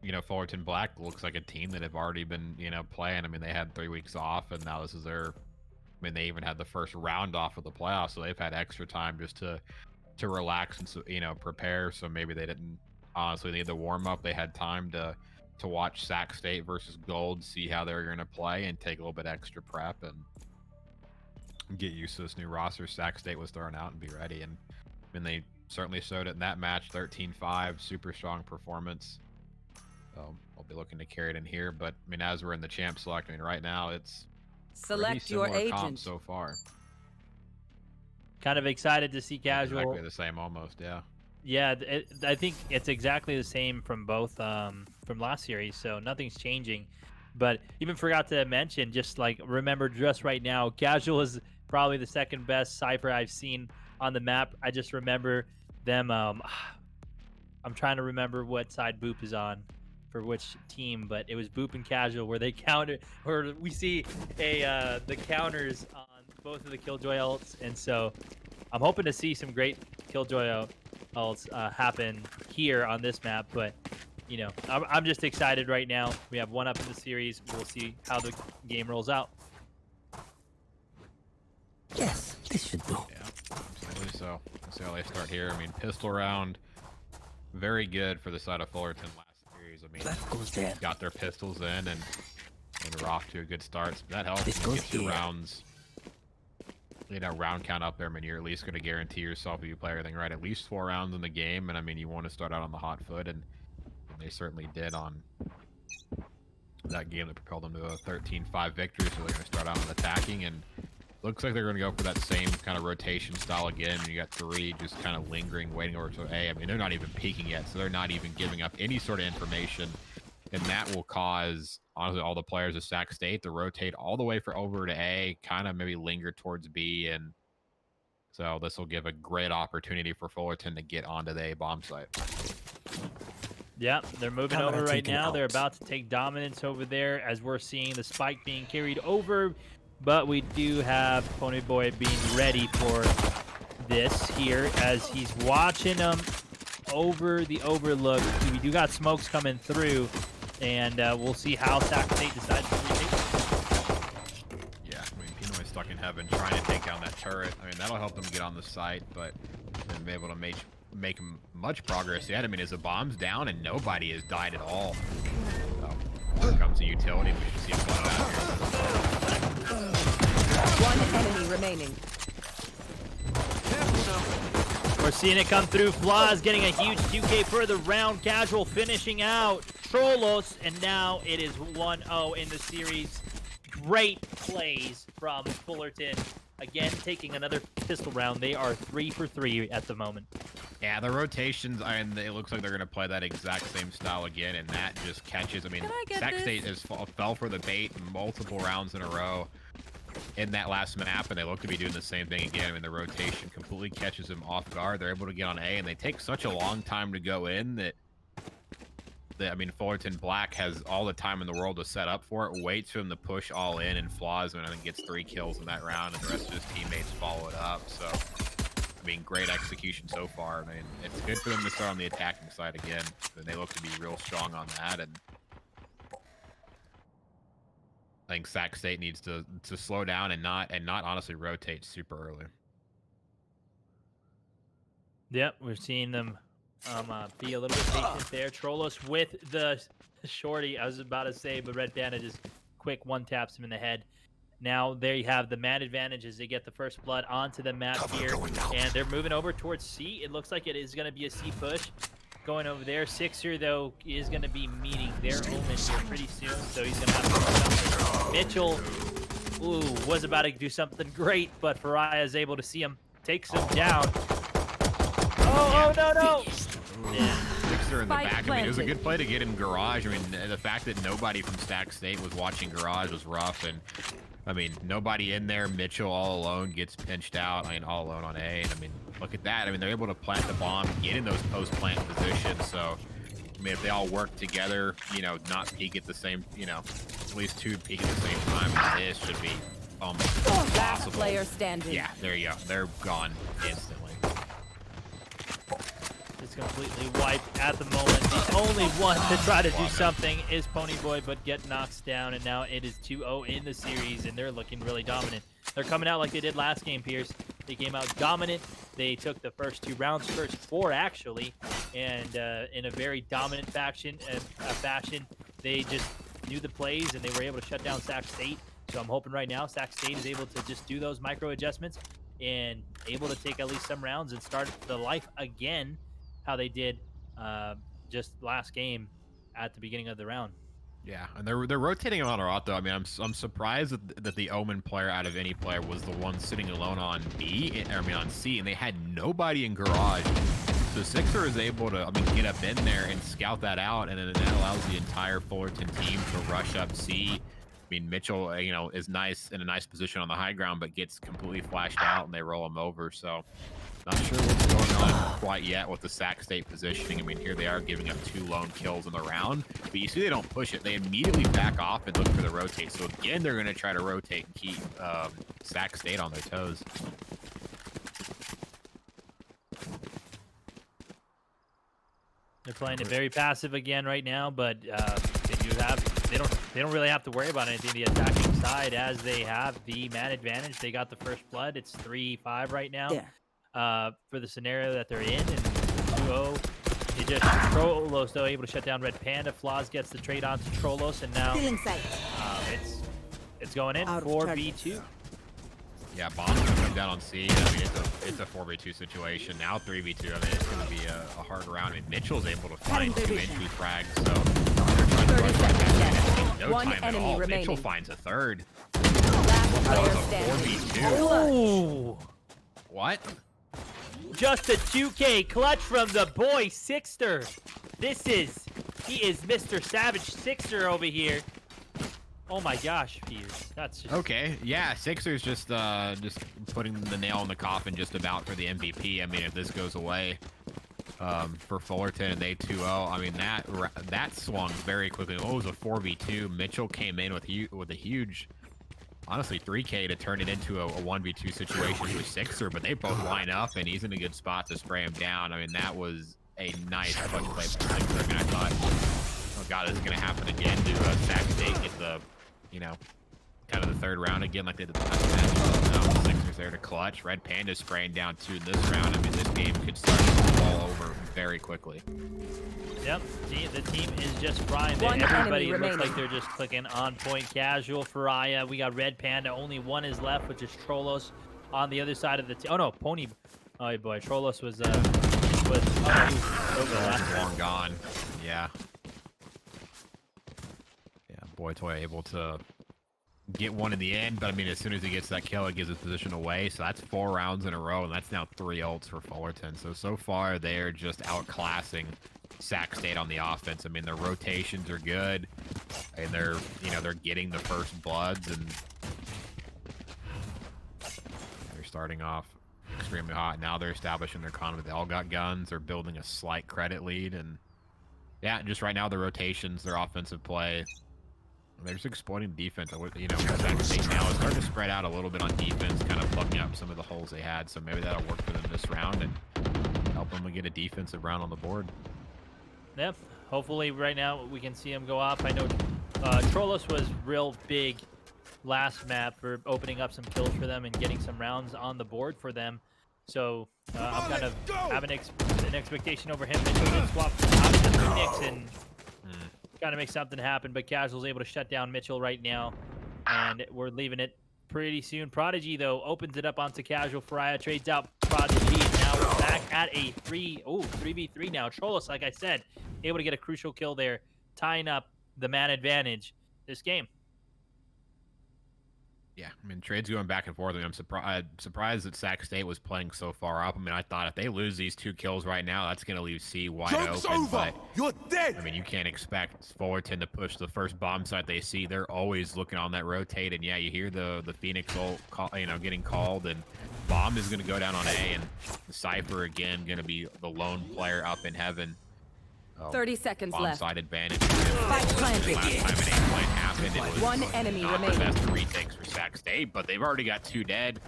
you know, Fullerton Black looks like a team that have already been, you know, playing. I mean, they had 3 weeks off, and now this is their, I mean, they even had the first round off of the playoffs, so they've had extra time just to relax and, you know, prepare. So maybe they didn't honestly need the warm up. They had time to watch Sac State versus Gold, see how they're going to play, and take a little bit extra prep and get used to this new roster Sac State was throwing out and be ready. And I mean, they certainly showed it in that match. 13-5, super strong performance. I'll be looking to carry it in here, but I mean, as we're in the champ select, I mean, right now it's Select your agent so far. kind of excited to see casual. Exactly the same, almost, yeah. Yeah, I think it's exactly the same from both from last series, so nothing's changing. But even forgot to mention, just like remember just right now, casual is probably the second best Cypher I've seen on the map. I just remember them. I'm trying to remember what side Boop is on for which team, but it was Boop and Casual where they counter, where we see the counters on both of the Killjoy ults, and so I'm hoping to see some great Killjoy ults happen here on this map. But you know, I'm just excited right now. We have 1 up in the series. We'll see how the game rolls out. Yes, this should do. Yeah, absolutely. So let's see how they start here. I mean, pistol round, very good for the side of Fullerton last series. I mean, That goes there. got their pistols in, and they're off to a good start. So that helps. This I mean, goes get your here. rounds, you know, round count up there. I mean, you're at least going to guarantee yourself, if you play everything right, at least 4 rounds in the game. And I mean, you want to start out on the hot foot, and they certainly did on that game that propelled them to a 13-5 victory. So they're going to start out on attacking, and looks like they're going to go for that same kind of rotation style again. You got 3 just kind of lingering, waiting over to A. I mean, they're not even peeking yet, so they're not even giving up any sort of information, and that will cause, honestly, all the players of Sac State to rotate all the way over to A, kind of maybe linger towards B, and so this will give a great opportunity for Fullerton to get onto the A bomb site. Yeah, they're moving Camera over right taken now. out. They're about to take dominance over there as we're seeing the spike being carried over. But we do have Pony Boy being ready for this here as he's watching them over the overlook. We do got smokes coming through, and we'll see how Sac State decides to retake. Yeah, I mean, Pinoy's stuck in heaven trying to take down that turret. I mean, that'll help them get on the site, but they'll be able to make much progress yet. I mean, is the bombs down and nobody has died at all? Here comes the utility. We should see a flood out here. One enemy remaining. We're seeing it come through. Flaws getting a huge 2K for the round. Casual finishing out Trolos, and now it is 1-0 in the series. Great plays from Fullerton. Again, taking another pistol round. They are 3 for 3 at the moment. Yeah, the rotations, and it looks like they're going to play that exact same style again, and that just catches. I mean, Sac State fell for the bait multiple rounds in a row in that last map, and they look to be doing the same thing again. I mean, the rotation completely catches them off guard. They're able to get on A, and they take such a long time to go in that I mean, Fullerton Black has all the time in the world to set up for it, waits for him to push all in, and Flaws, and I think gets 3 kills in that round, and the rest of his teammates follow it up. So, I mean, great execution so far. I mean, it's good for them to start on the attacking side again, and they look to be real strong on that. And I think Sac State needs to slow down and not honestly rotate super early. Yep, we're seeing them be a little bit patient there. Trolos with the shorty, I was about to say, but Red Panda just quick one-taps him in the head. Now there you have the man advantage as they get the first blood onto the map here, and they're moving over towards C. It looks like it is going to be a C push going over there. Sixer, though, is going to be meeting their Omen here pretty soon, so he's going to have to do something. Mitchell, was about to do something great, but Faria is able to see him, takes him down. Oh, no. Yeah. Sixer in the back. I mean, it was a good play to get in Garage. I mean, the fact that nobody from Sac State was watching Garage was rough. And, I mean, nobody in there. Mitchell all alone gets pinched out. I mean, all alone on A. And, I mean, look at that. I mean, they're able to plant the bomb, get in those post-plant positions. So, I mean, if they all work together, you know, not peek at the same, you know, at least 2 peek at the same time, this should be almost Last impossible. player standing. Yeah, there you go. They're gone instantly. It's completely wiped at the moment. The only one to try to do something is Ponyboy, but get knocked down, and now it is 2-0 in the series, and they're looking really dominant. They're coming out like they did last game, Pierce. They came out dominant. They took the first 2 rounds, first 4 actually, and in a very dominant fashion, they just knew the plays, and they were able to shut down Sac State. So I'm hoping right now Sac State is able to just do those micro adjustments and able to take at least some rounds and start the life again, how they did just last game at the beginning of the round. Yeah, and they're rotating a lot though. I mean, I'm surprised that the Omen player out of any player was the one sitting alone on on C, and they had nobody in Garage. So Sixer is able to, I mean, get up in there and scout that out, and then that allows the entire Fullerton team to rush up C. I mean, Mitchell, you know, is in a nice position on the high ground, but gets completely flashed out, and they roll him over. So, not sure what's going on quite yet with the Sac State positioning. I mean, here they are giving up 2 lone kills in the round, but you see they don't push it. They immediately back off and look for the rotate. So again, they're going to try to rotate and keep Sac State on their toes. They're playing it very passive again right now, but they don't really have to worry about anything the attacking side, as they have the man advantage. They got the first blood. It's 3-5 right now. Yeah. For the scenario that they're in, and 2-0. It just Trolos though able to shut down Red Panda. Flaws gets the trade on to Trolos, and now it's going in 4v2. Yeah, bomb's gonna come down on C. I mean, it's a 4v2 situation. Now 3v2. I mean, it's gonna be a hard round. I mean, Mitchell's able to find 2 entry frags, so they're trying to run back in no time at all. Mitchell finds a third. That was a 4v2. Oh! What? Just a 2K clutch from the boy Sixter. He is Mr. Savage Sixter over here. Oh my gosh, Piers. That's just... Okay, yeah, Sixer's just putting the nail in the coffin just about for the MVP. I mean, if this goes away for Fullerton and they 2-0, I mean, that swung very quickly. Oh, it was a 4v2. Mitchell came in with a huge, honestly, 3K to turn it into a 1v2 situation with Sixer, but they both line up, and he's in a good spot to spray him down. I mean, that was a nice clutch play by Sixer. I mean, I thought, oh god, this is going to happen again. Do Sac State get the, you know, kind of the third round again like they did the last match? No, Sixer's there to clutch. Red Panda spraying down 2 in this round. I mean, this game could start to fall over very quickly. Yep, the team is just frying. One Everybody enemy looks like remaining. they're just clicking on point. Casual, Faraya. We got Red Panda. Only one is left, which is Trolos on the other side of the team. Oh no, Pony. Oh boy, Trolos was oh, no, he was over last. Long gone. Yeah. Yeah, Bo3 able to get one in the end, but I mean, as soon as he gets that kill, it gives his position away. So that's 4 rounds in a row, and that's now 3 ults for Fullerton. So far, they're just outclassing Sac State on the offense. I mean, their rotations are good, and they're getting the first bloods, and they're starting off extremely hot. Now they're establishing their economy. They all got guns. They're building a slight credit lead, and yeah, just right now, the rotations, their offensive play, they're just exploiting defense. Sac State now is starting to spread out a little bit on defense, kind of plugging up some of the holes they had. So maybe that'll work for them this round and help them get a defensive round on the board. Yep. Hopefully, right now we can see him go off. I know Trolos was real big last map for opening up some kills for them and getting some rounds on the board for them. So I'm kind of having an expectation over him. Mitchell did swap out to Phoenix and kind of make something happen, but Casual's able to shut down Mitchell right now, and we're leaving it pretty soon. Prodigy, though, opens it up onto Casual. Faraya trades out Prodigy. Now we're back at a 3v3 now. Trolos, like I said, able to get a crucial kill there, tying up the man advantage this game. Yeah, I mean, trades going back and forth. I mean, I'm surprised that Sac State was playing so far up. I mean, I thought if they lose these 2 kills right now, that's going to leave C wide Joke's open. over! But, You're dead! I mean, you can't expect Fullerton to push the first bomb site they see. They're always looking on that rotate, and yeah, you hear the Phoenix ult getting called, and bomb is going to go down on A, and the Cypher again going to be the lone player up in heaven. 30 seconds left. Bomb side advantage. Spike planted. Last time an A plant happened, it was One enemy not remaining. the best retakes for Sac State, but they've already got 2 dead.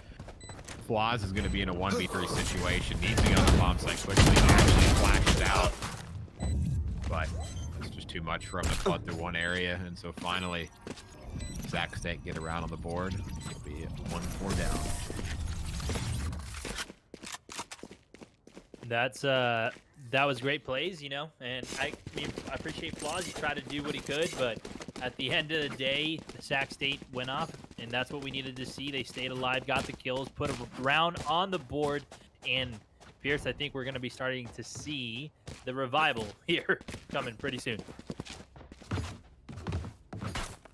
Flaws is going to be in a 1v3 situation. Needs to get on the bomb site quickly. He actually flashes out, but it's just too much for him to flood through one area, and so finally, Sac State get around on the board. It'll be 1-4 down. That was great plays, and I appreciate Flaws. He tried to do what he could, but at the end of the day, the Sac State went off, and that's what we needed to see. They stayed alive, got the kills, put a round on the board, and Pierce, I think we're going to be starting to see the revival here coming pretty soon.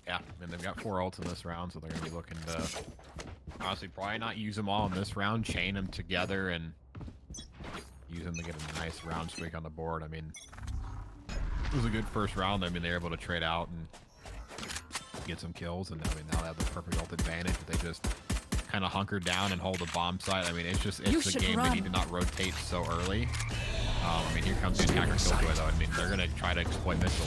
Yeah, and they've got 4 ults in this round, so they're going to be looking to honestly probably not use them all in this round, chain them together, and use them to get a nice round streak on the board. I mean, it was a good first round. I mean, they were able to trade out and get some kills, and I mean, now they have the perfect ult advantage. They just kind of hunker down and hold the bomb site. I mean, it's a game they need to not rotate so early. I mean, here comes the attacker killjoy, though. I mean, they're going to try to exploit Mitchell.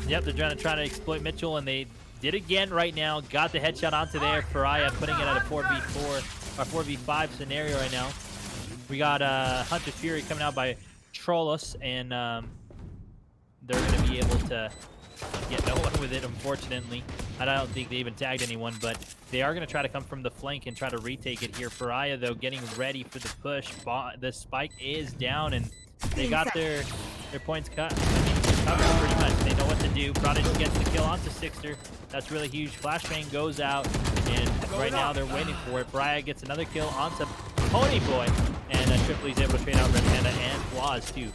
Yep, they're trying to exploit Mitchell, and they did again right now. Got the headshot onto there. Faraya putting it at a 4v4 or 4v5 scenario right now. We got Hunter's Fury coming out by Trolos, and they're going to be able to get no one with it, unfortunately. I don't think they even tagged anyone, but they are going to try to come from the flank and try to retake it here. Faraya, though, getting ready for the push. The spike is down, and they got their points cut. Covered pretty much. They know what to do. Prodigy gets the kill onto Sixter. That's really huge. Flashbang goes out, and right now they're waiting for it. Faraya gets another kill onto Pony Boy, and Tripley's able to trade out Red Panda and Flaws too.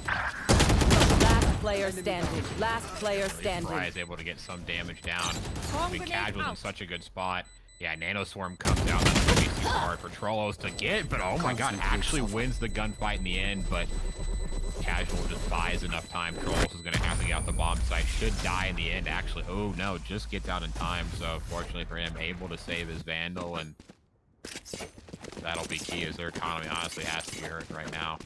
Last player standing. Last player standing. Faraya's able to get some damage down. I mean, Casual's in such a good spot. Yeah, Nano Swarm comes out. That's going to be super hard for Trolos to get, but oh my god, actually wins the gunfight in the end, but Casual just buys enough time. Trolos is going to have to get out the bomb site. Should die in the end, actually. Oh no, just gets out in time, so fortunately for him, able to save his Vandal, and that'll be key, as their economy honestly has to be hurt right now.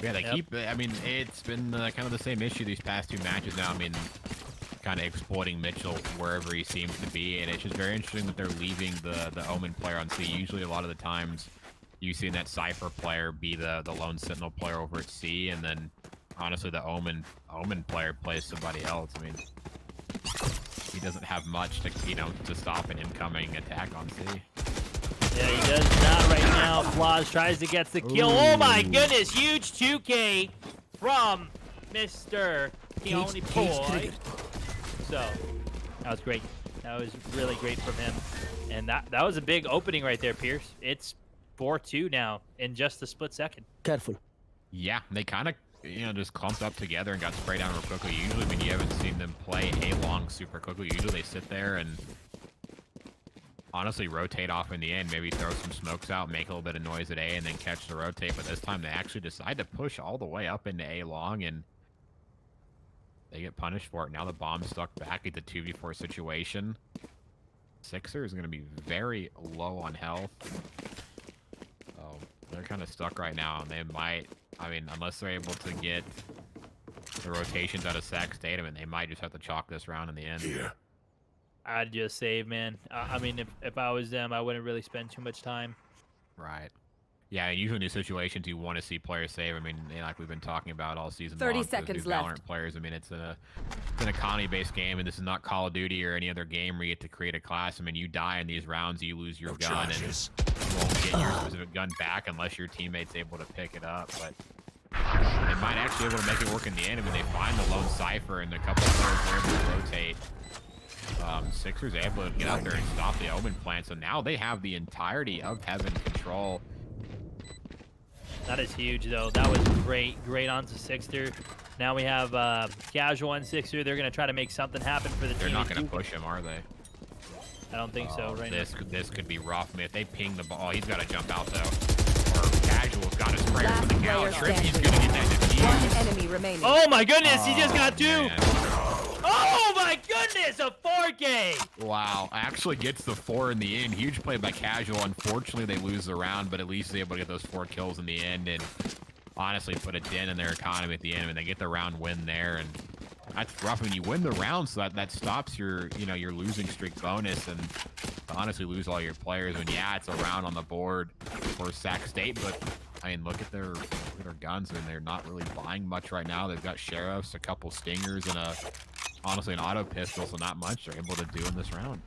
Yeah, they keep, I mean, it's been kind of the same issue these past 2 matches now. I mean, kind of exploiting Mitchell wherever he seems to be, and it's just very interesting that they're leaving the Omen player on C. Usually a lot of the times you see that Cypher player be the lone Sentinel player over at C, and then honestly the Omen player plays somebody else. I mean, he doesn't have much to, to stop an incoming attack on C. Yeah, Flaws tries to get the kill. Oh my goodness, huge 2K from Mr. Keone Boy. So, that was great. That was really great from him. And that was a big opening right there, Pierce. It's 4-2 now in just a split second. Careful. Yeah, they kind of, just clumped up together and got sprayed down real quickly. Usually when you haven't seen them play A-long super quickly, usually they sit there and honestly rotate off in the end, maybe throw some smokes out, make a little bit of noise at A, and then catch the rotate. But this time they actually decide to push all the way up into A-long, and they get punished for it. Now the bomb's stuck back at the 2v4 situation. Sixer is going to be very low on health. So they're kind of stuck right now, and they might, unless they're able to get the rotations out of Sac State, they might just have to chalk this round in the end. Yeah. I'd just save, man. If I was them, I wouldn't really spend too much time. Right. Yeah, usually in these situations, you want to see players save. Like we've been talking about all season 30 long. seconds Valorant left. players. It's an economy-based game, and this is not Call of Duty or any other game where you get to create a class. You die in these rounds, you lose your gun, and you won't get your specific gun back unless your teammate's able to pick it up. But they might actually be able to make it work in the end. They find the lone Cypher, and a couple of players are able to rotate. Sixers able to get out there and stop the Omen plant, so now they have the entirety of Heaven control. That is huge, though. That was great. Great onto Sixter. Now we have Casual and Sixter. They're going to try to make something happen for the team. They're not going to push him, are they? I don't think so right this now. This could be rough. If they ping the ball, he's got to jump out, though. Or Casual's got his sprayer for the count. Trippy's going to get that One defused. enemy remaining. Oh, my goodness. He just got 2. Man. Oh, my goodness. A 4K. Wow, actually gets the 4 in the end. Huge play by Casual. Unfortunately, they lose the round, but at least they're able to get those 4 kills in the end and honestly put a dent in their economy at the end, and they get the round win there. And that's rough. You win the round, so that stops your your losing streak bonus, and to honestly lose all your players. And yeah, it's a round on the board for Sac State, but look at their guns. They're not really buying much right now. They've got sheriffs, a couple stingers, and honestly an auto pistol, so not much they're able to do in this round.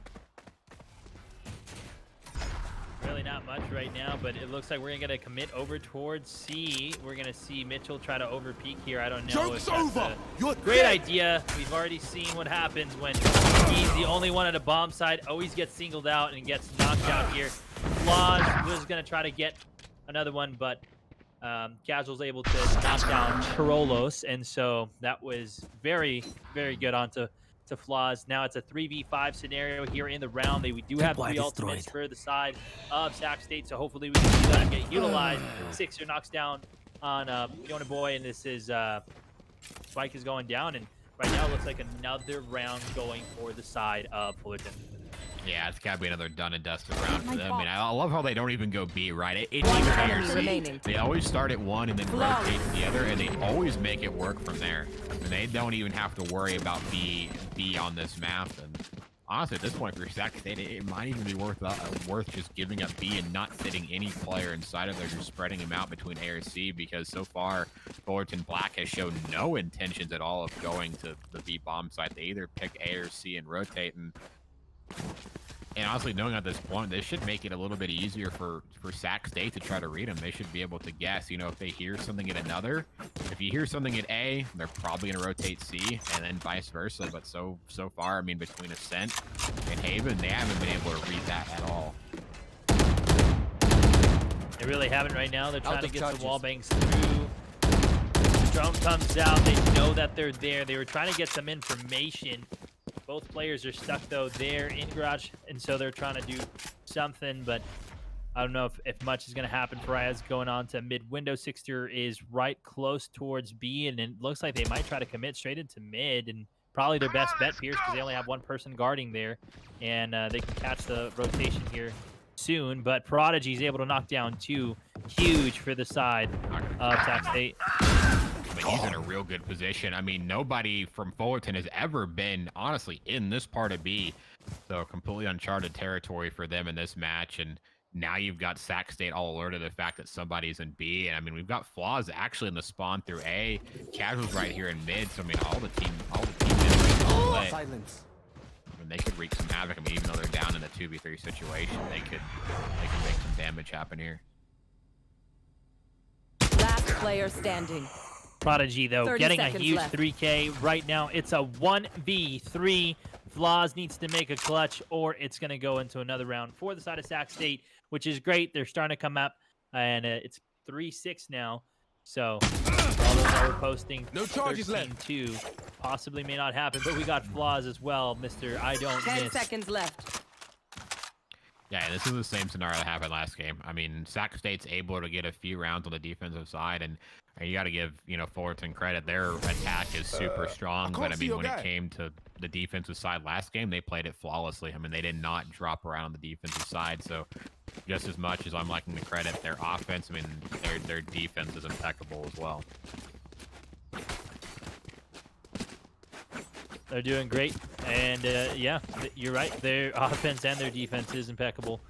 Really not much right now, but it looks like we're going to commit over towards C. We're going to see Mitchell try to overpeak here. I don't know Joke's if that's over. a You're great dead. idea. We've already seen what happens when he's the only one at a bomb site. Always gets singled out and gets knocked out here. Flaws was going to try to get another one, but Casual's able to knock down Chirolos, and so that was very, very good onto Flaws. Now it's a 3v5 scenario here in the round. We do have 3 ultimates for the side of Sac State, so hopefully we can see that get utilized. Sixer knocks down on Keone Boy, and this is Spike is going down, and right now it looks like another round going for the side of Fullerton. Yeah, it's got to be another done and dusted round for them. I love how they don't even go B, right? It's One either A or enemy C. remaining. They always start at one and then rotate to the other, and they always make it work from there. And they don't even have to worry about B on this map. And honestly, at this point, for Sac State, it might even be worth just giving up B and not sitting any player inside of there, just spreading them out between A or C, because so far, Fullerton Black has shown no intentions at all of going to the B bomb site. They either pick A or C and rotate, and honestly, knowing at this point, this should make it a little bit easier for Sac State to try to read them. They should be able to guess, if they hear something at another. If you hear something at A, they're probably going to rotate C, and then vice versa. But so far, between Ascent and Haven, they haven't been able to read that at all. They really haven't right now. They're trying to get the wall banks through. The drone comes out. They know that they're there. They were trying to get some information. Both players are stuck, though. They're in garage, and so they're trying to do something, but I don't know if much is going to happen. Pariah's going on to mid-window. Sixter is right close towards B, and it looks like they might try to commit straight into mid, and probably their best bet, Pierce, because they only have one person guarding there, and they can catch the rotation here soon. But Prodigy's able to knock down 2. Huge for the side of Sac State. He's in a real good position. Nobody from Fullerton has ever been, honestly, in this part of B. So completely uncharted territory for them in this match. And now you've got Sac State all alerted to the fact that somebody's in B. And we've got Flaws actually in the spawn through A. Casual's right here in mid. So all the team is Silence. they could wreak some havoc. Even though they're down in the 2v3 situation, they could make some damage happen here. player standing. Prodigy, though, 30 getting a seconds huge left. 3K. Right now, it's a 1v3. Flaws needs to make a clutch, or it's going to go into another round for the side of Sac State, which is great. They're starting to come up, and it's 3-6 now. So, all those that were posting No charges left. 13-2 possibly may not happen, but we got Flaws as well, Mr. I Don't 10 Miss. seconds left. Yeah, this is the same scenario that happened last game. I mean, Sac State's able to get a few rounds on the defensive side, and you got to give, Fullerton credit. Their attack is super strong, but I see mean, your when guy. it came to the defensive side last game, they played it flawlessly. I mean, they did not drop around on the defensive side, so just as much as I'm liking the credit, their offense, I mean, their defense is impeccable as well. They're doing great, and yeah, you're right. Their offense and their defense is impeccable.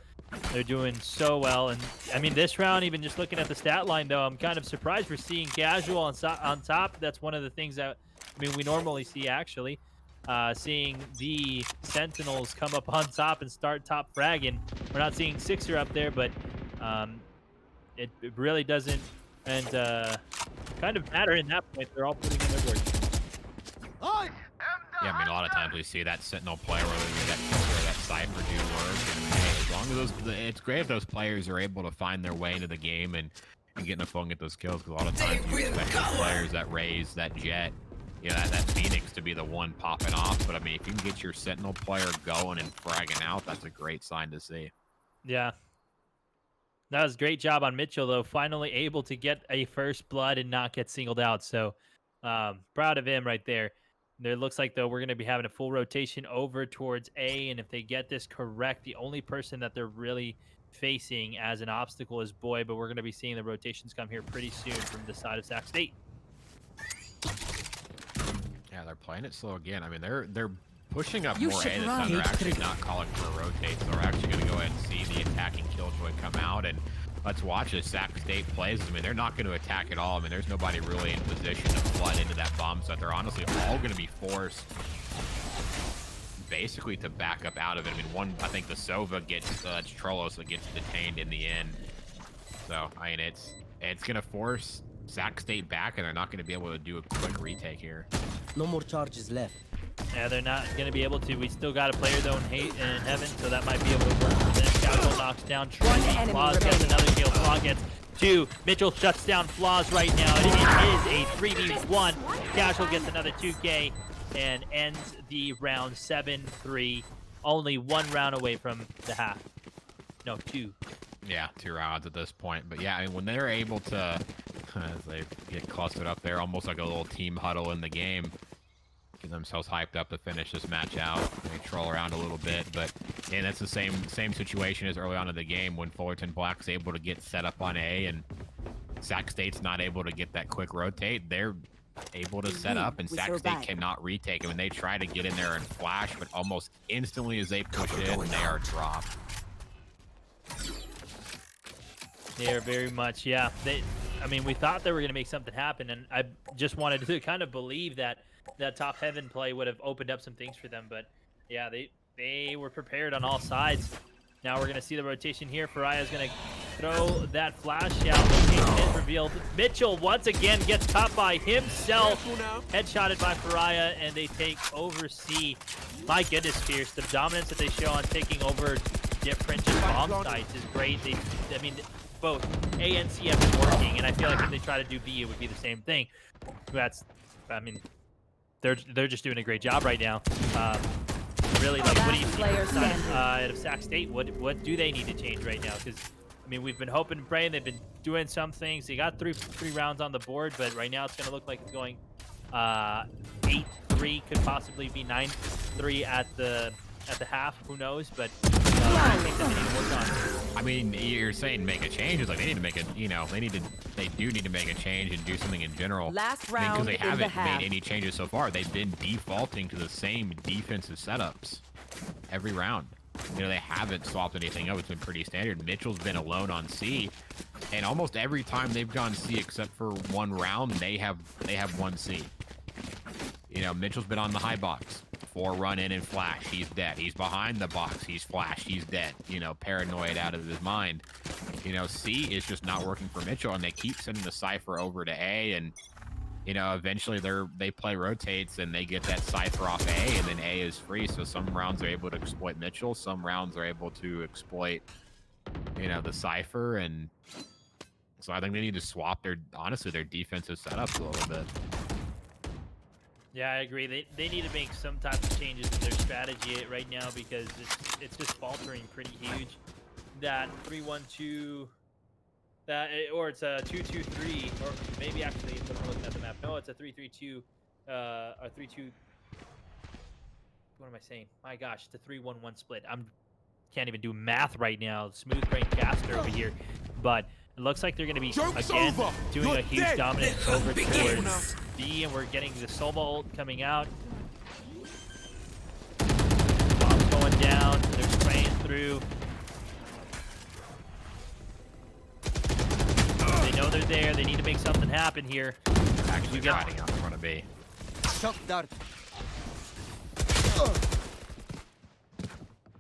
They're doing so well, and I mean, this round, even just looking at the stat line, though, I'm kind of surprised we're seeing Casual on top. That's one of the things that, I mean, we normally see, actually. Seeing the Sentinels come up on top and start top fragging. We're not seeing Sixer up there, but it really doesn't and kind of matter in that point. They're all putting in their work. Yeah, I mean, a lot of times we see that Sentinel player, whether it's that Killer or that Cypher do work. And hey, as long as it's great if those players are able to find their way into the game and get in the phone and get those kills. Because a lot of times you expect those players that Raze, that Jet, that Phoenix to be the one popping off. But I mean, if you can get your Sentinel player going and fragging out, that's a great sign to see. Yeah. That was a great job on Mitchell, though. Finally able to get a first blood and not get singled out. So proud of him right there. It looks like, though, we're going to be having a full rotation over towards A, and if they get this correct, the only person that they're really facing as an obstacle is Boy, but we're going to be seeing the rotations come here pretty soon from the side of Sac State. Yeah, they're playing it slow again. I mean, they're pushing up You more A should this run. time. They're actually not calling for a rotate, so they're actually going to go ahead and see the attacking Killjoy come out, and let's watch as Sac State plays. I mean, they're not going to attack at all. I mean, there's nobody really in position to flood into that bomb set. They're honestly all going to be forced basically to back up out of it. I mean, I think the Sova gets, it's Trollos that gets detained in the end. So, I mean, it's going to force Sac State back, and they're not going to be able to do a quick retake here. No more charges left. Yeah, they're not going to be able to. We still got a player, though, in Heaven, so that might be able to work for them. Casual knocks down Trinity. Flaws gets another kill. Flaw gets 2. Mitchell shuts down Flaws right now. It is a 3v1. Casual gets another 2K and ends the round 7-3. Only 1 round away from the half. No, 2. Yeah, 2 rounds at this point. But yeah, I mean, when they're able to, as they get clustered up there, almost like a little team huddle in the game, get themselves hyped up to finish this match out. They troll around a little bit, but and that's the same situation as early on in the game when Fullerton Black's able to get set up on A and Sac State's not able to get that quick rotate. They're able to set up, and Sac State cannot retake them. And they try to get in there and flash, but almost instantly as they push in, they are dropped. They are very much, yeah. I mean, we thought they were going to make something happen, and I just wanted to kind of believe that top Heaven play would have opened up some things for them. But yeah, they were prepared on all sides. Now we're going to see the rotation here. Fariah's going to throw that flash out. Location is revealed. Mitchell once again gets caught by himself. Headshotted by Fariah, and they take over C. My goodness, Fierce. The dominance that they show on taking over different just bomb sites is great. I mean, both A and CF is working, and I feel like if they try to do B, it would be the same thing. I mean, they're just doing a great job right now. Really, like, what do you see out of Sac State? What do they need to change right now? Because I mean, we've been hoping and praying. They've been doing some things. They got three rounds on the board, but right now it's going to look like it's going 8-3, could possibly be 9-3 at the half. Who knows? But I think that they need to work on. I mean, you're saying make a change. It's like they need to make a, they do need to make a change and do something in general. Last round because they in the haven't half. made any changes so far. They've been defaulting to the same defensive setups every round. They haven't swapped anything up. It's been pretty standard. Mitchell's been alone on C, and almost every time they've gone C except for one round, they have won C. Mitchell's been on the high box. 4 run in and flash, he's dead. He's behind the box, he's flashed, he's dead. Paranoid out of his mind. you know, C is just not working for Mitchell, and they keep sending the Cypher over to A, and you know, eventually they play rotates and they get that Cypher off A, and then A is free. So some rounds are able to exploit Mitchell, some rounds are able to exploit, you know, the Cypher, and so I think they need to swap their defensive setups a little bit. Yeah, I agree. They need to make some type of changes in their strategy right now because it's just faltering pretty huge. That 3-1-2, or it's a 2-2-3, or maybe actually if I'm looking at the map. No, it's a 3-3-2, or 3-2. What am I saying? My gosh, it's a 3-1-1 split. Can't even do math right now. Smooth brain caster over here, but it looks like they're going to be Joke's again over. doing You're a huge dead. dominance over towards B, and we're getting the Sova ult coming out. Bombs going down. They're spraying through. They know they're there. They need to make something happen here. Actually, fighting out in front of B. Shock dart.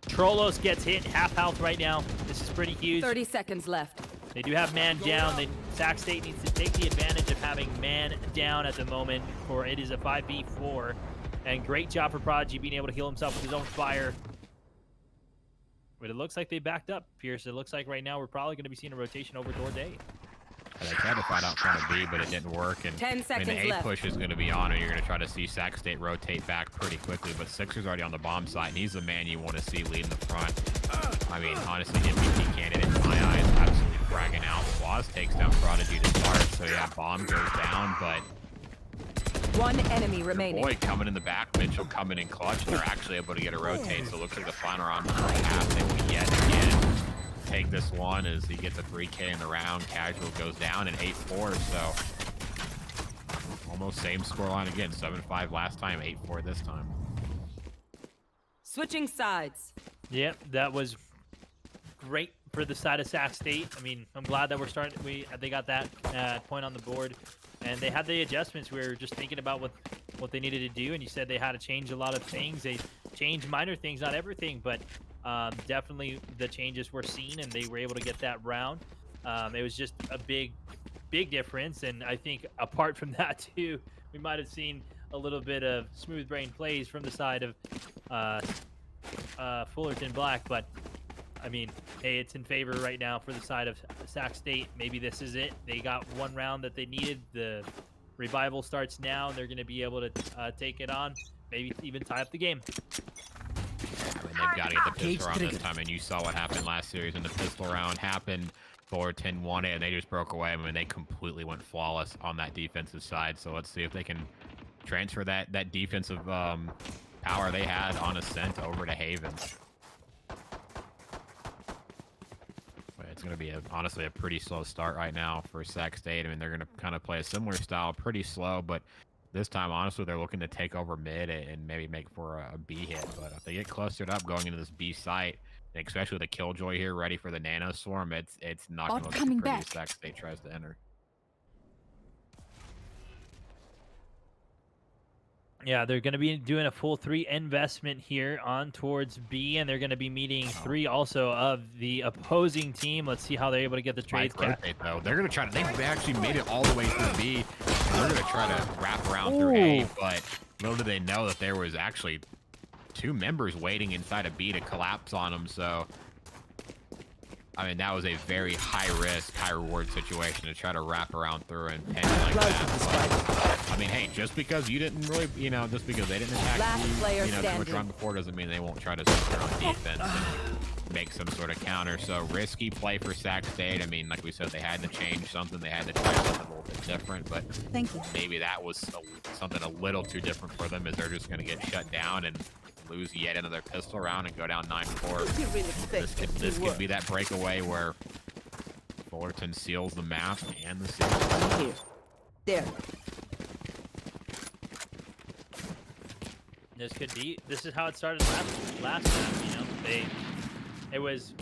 Trollos gets hit, half health right now. This is pretty huge. 30 seconds left. They do have man down. Sac State needs to take the advantage of having man down at the moment, for it is a 5v4. And great job for Prodigy being able to heal himself with his own fire. But it looks like they backed up, Pierce. It looks like right now we're probably going to be seeing a rotation over Door Day. And they tried to fight out front of B, but it didn't work. And 10 seconds the A left. push is going to be on, and you're going to try to see Sac State rotate back pretty quickly. But Sixer's already on the bomb site, and he's the man you want to see leading the front. I mean, honestly, MVP candidate in my eyes, absolutely fragging out. Waz takes down Prodigy to start, so yeah, bomb goes down, but One enemy remaining. Boy coming in the back, Mitchell coming in clutch. They're actually able to get a rotate, so it looks like the final round for half. They will yet again take this one as he gets a 3K in the round. Casual goes down in 8-4, so almost same scoreline again. 7-5 last time, 8-4 this time. Switching sides. Yep, that was great for the side of Sac State. I mean, I'm glad that they got that point on the board, and they had the adjustments. We were just thinking about what they needed to do, and you said they had to change a lot of things. They changed minor things, not everything, but definitely the changes were seen, and they were able to get that round. It was just a big difference, and I think apart from that too, we might have seen a little bit of smooth brain plays from the side of Fullerton Black, but I mean, hey, it's in favor right now for the side of Sac State. Maybe this is it. They got one round that they needed. The revival starts now, and they're going to be able to take it on, maybe even tie up the game. I mean, they've got to get the pistol round this time, and you saw what happened last series, and the pistol round happened. Fullerton won it, and they just broke away. I mean, they completely went flawless on that defensive side, so let's see if they can transfer that defensive power they had on Ascent over to Haven. It's going to be honestly a pretty slow start right now for Sac State. I mean, they're going to kind of play a similar style, pretty slow, but this time, honestly, they're looking to take over mid and maybe make for a B hit. But if they get clustered up going into this B site, and especially with the Killjoy here ready for the Nano Swarm, it's not going to look pretty as Sac State tries to enter. Yeah, they're going to be doing a full 3 investment here on towards B, and they're going to be meeting 3 also of the opposing team. Let's see how they're able to get the trades. Rotate, though. They're going to try to. They've actually made it all the way through B, and they're going to try to wrap around through A. But little do they know that there was actually 2 members waiting inside of B to collapse on them. So, I mean, that was a very high risk, high reward situation to try to wrap around through and pin like that. But, I mean, hey, just because you didn't really, just because they didn't attack you, too much round before doesn't mean they won't try to sit there on defense and make some sort of counter. So risky play for Sac State. I mean, like we said, they had to change something. They had to try something a little bit different. But maybe that was something a little too different for them, as they're just going to get shut down and lose yet another pistol round and go down 9-4. This could be that breakaway where Fullerton seals the map and the series. Here. There. This could be. This is how it started last time. It was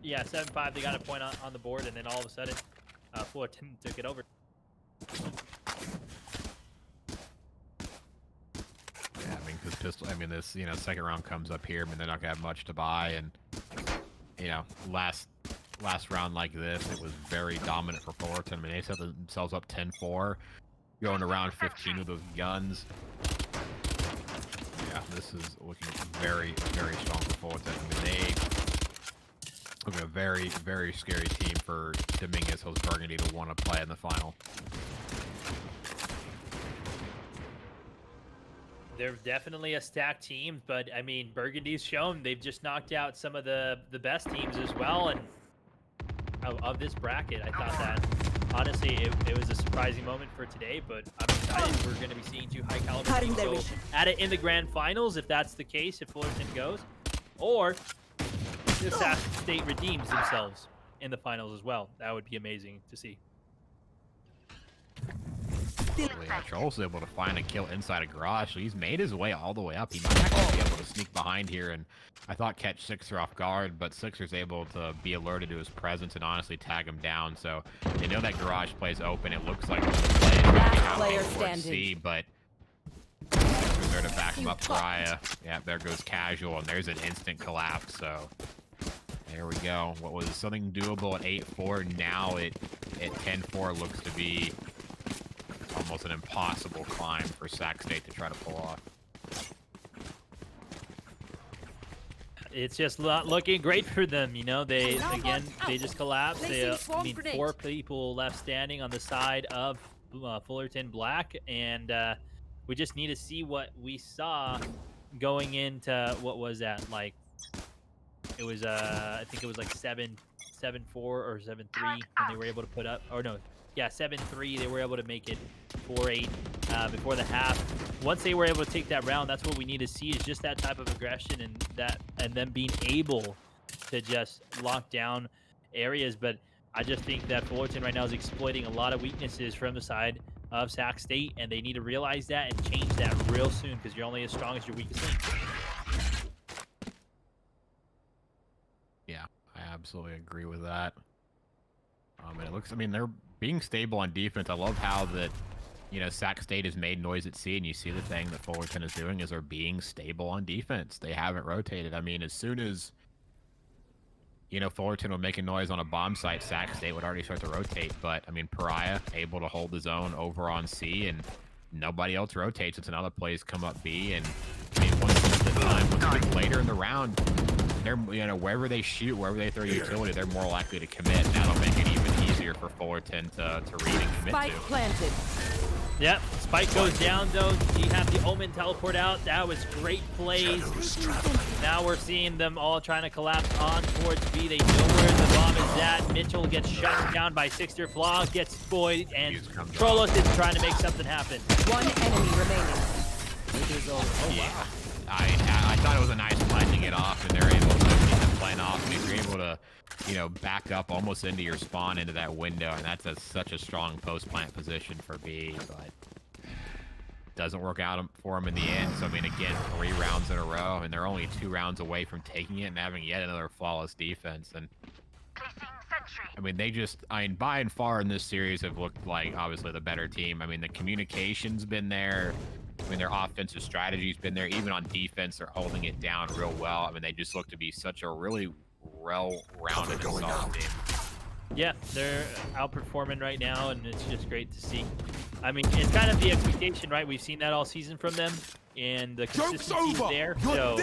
7-5. They got a point on the board, and then all of a sudden, Fullerton took it over. Yeah, I mean, because pistol. I mean, this second round comes up here. I mean, they're not gonna have much to buy, and last last round like this, it was very dominant for Fullerton. I mean, they set themselves up 10-4, going to round 15 with those guns. Yeah, this is looking very, very strong for Fullerton. I mean, they look a very, very scary team for Dominguez Hills Burgundy to want to play in the final. They're definitely a stacked team, but I mean, Burgundy's shown they've just knocked out some of the best teams as well, and of this bracket. I thought that honestly it was a surprising moment for today, but I'm excited we're going to be seeing two high caliber teams go at it in the grand finals if that's the case, if Fullerton goes, or if Sac State redeems themselves in the finals as well. That would be amazing to see. Yeah, Troll's able to find a kill inside a garage, so he's made his way all the way up. He might actually be able to sneak behind here, and I thought catch Sixer off guard, but Sixer's able to be alerted to his presence and honestly tag him down. So they know that garage play's open. It looks like the play is Last player standing. standing. But Sixer's there to back him up. Pariah. Yeah, there goes Casual, and there's an instant collapse. So there we go. What was something doable at 8-4, now at 10-4 looks to be almost an impossible climb for Sac State to try to pull off. It's just not looking great for them, you know. They just collapsed. I mean, 4 people left standing on the side of Fullerton Black, and we just need to see what we saw going into what was that, like, it was I think it was like 7-4 or 7-3 when they were able to put up, or no, yeah, 7-3. They were able to make it 4-8 before the half. Once they were able to take that round, that's what we need to see, is just that type of aggression and them being able to just lock down areas. But I just think that Fullerton right now is exploiting a lot of weaknesses from the side of Sac State, and they need to realize that and change that real soon, because you're only as strong as your weakest link. Yeah, I absolutely agree with that. And it looks, I mean, they're being stable on defense. I love how that, you know, Sac State has made noise at sea, and you see the thing that Fullerton is doing is they're being stable on defense. They haven't rotated. I mean, as soon as, you know, Fullerton would make a noise on a bomb site, Sac State would already start to rotate. But, I mean, Pariah able to hold his own over on C, and nobody else rotates until other plays come up B. And, I mean, once it gets later in the round, they're, you know, wherever they shoot, wherever they throw utility, they're more likely to commit. And that'll make it even easier for Fullerton to read and commit Spike to. planted. Yep, Spike goes down though. You have the Omen teleport out. That was great plays. Now we're seeing them all trying to collapse on towards B. They know where the bomb is at. Mitchell gets shut down by Sixter. Flaw gets spoiled, and Trolos is trying to make something happen. One enemy remaining. Yeah. I thought it was a nice play to get off, and they're able to keep the plane off. And if you're able to, you know, back up almost into your spawn into that window, and that's such a strong post-plant position for B, but doesn't work out for them in the end. So, I mean, again, 3 rounds in a row, and they're only 2 rounds away from taking it and having yet another flawless defense. And I mean, they just, I mean, by and far in this series have looked like, obviously, the better team. I mean, the communication's been there. I mean, their offensive strategy's been there. Even on defense, they're holding it down real well. I mean, they just look to be such a really well-rounded and solid team. Yeah, they're outperforming right now, and it's just great to see. I mean, it's kind of the expectation, right? We've seen that all season from them, and the consistency's there. So,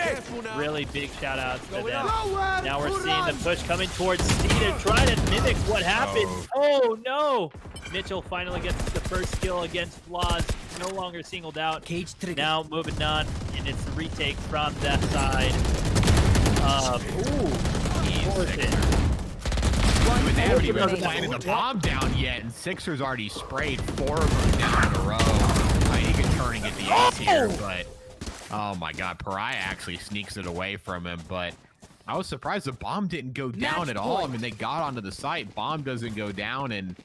really big shout-outs to them. Now we're seeing the push coming towards C. They're trying to mimic what happened. Oh, no! Mitchell finally gets the first kill against Flaws. No longer singled out. Cage trigger. Now moving on, and it's the retake from that side. I mean, they haven't even planted the bomb down yet, and Sixer's already sprayed 4 of them down in a row. He can turn and get the ace here, but oh my god, Pariah actually sneaks it away from him. But I was surprised the bomb didn't go down at all. I mean, they got onto the site, bomb doesn't go down, and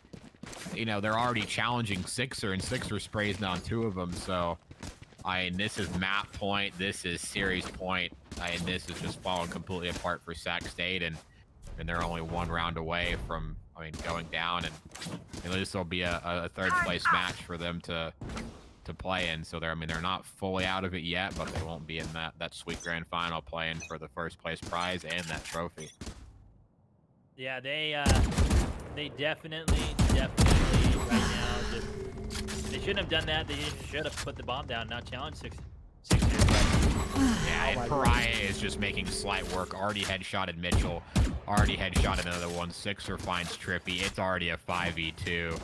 you know, they're already challenging Sixer, and Sixer sprays down 2 of them. So, this is map point, this is series point, and this is just falling completely apart for Sac State, and they're only 1 round away from, I mean, going down, and this will be a 3rd place match for them to play in. So they're, I mean, they're not fully out of it yet, but they won't be in that sweet grand final playing for the 1st place prize and that trophy. Yeah, they definitely right now just they shouldn't have done that. They should have put the bomb down, not challenge Sixers. Yeah, and Pariah is just making slight work. Already headshotted Mitchell. Already headshotted another one. Sixer finds Trippy. It's already a 5v2.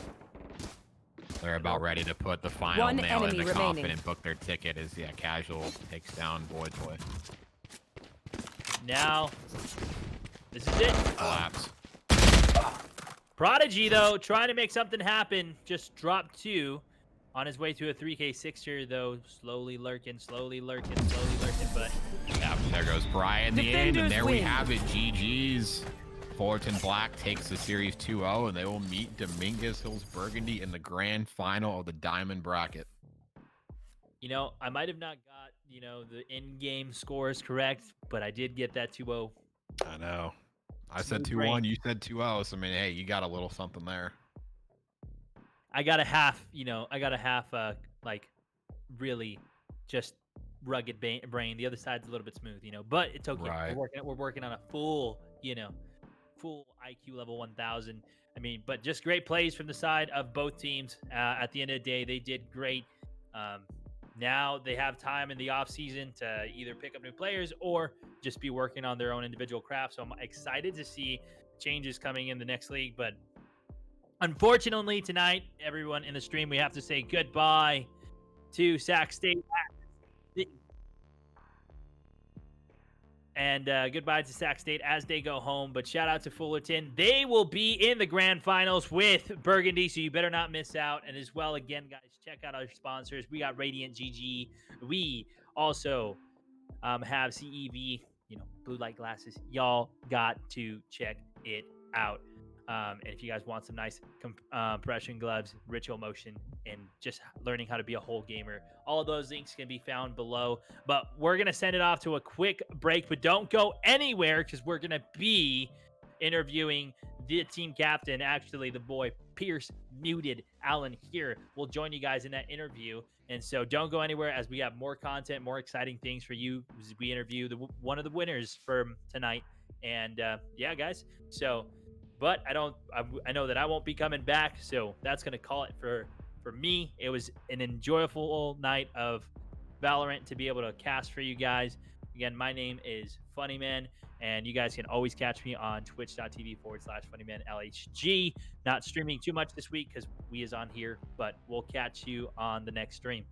They're about ready to put the final One nail in enemy the remaining. coffin and book their ticket as Casual takes down Boy3. Now, this is it. Collapse. Prodigy, though, trying to make something happen. Just dropped 2 on his way to a 3K Sixer, though. Slowly lurking. But Yeah, there goes Pariah in the end, and Defenders there we win. have it. GG's. Fullerton Black takes the series 2-0, and they will meet Dominguez Hills Burgundy in the grand final of the Diamond Bracket. you know, I might have not got the in-game scores correct, but I did get that 2-0. I know. I said Smooth brain. 2-1, you said 2-0, so I mean, hey, you got a little something there. I got a half. Like really just rugged brain. The other side's a little bit smooth, but it's okay. Right. We're working on a full IQ level 1000. I mean, but just great plays from the side of both teams. At the end of the day, they did great. Now they have time in the off season to either pick up new players or just be working on their own individual craft. So I'm excited to see changes coming in the next league. But unfortunately, tonight, everyone in the stream, we have to say goodbye to Sac State. And goodbye to Sac State as they go home. But shout out to Fullerton. They will be in the grand finals with Burgundy, so you better not miss out. And as well, again, guys, check out our sponsors. We got Radiant GG. We also have CEV, blue light glasses. Y'all got to check it out. And if you guys want some nice compression gloves, ritual motion, and just learning how to be a whole gamer, all of those links can be found below. But we're going to send it off to a quick break, but don't go anywhere because we're going to be interviewing the team captain, actually the boy Pierce Muted Allen here. We'll join you guys in that interview. And so don't go anywhere as we have more content, more exciting things for you as we interview one of the winners from tonight. And yeah, guys. So, but I know that I won't be coming back. So that's going to call it for me. It was an enjoyable night of Valorant to be able to cast for you guys. Again, my name is Funnyman, and you guys can always catch me on twitch.tv/FunnymanLHG. Not streaming too much this week because we is on here, but we'll catch you on the next stream.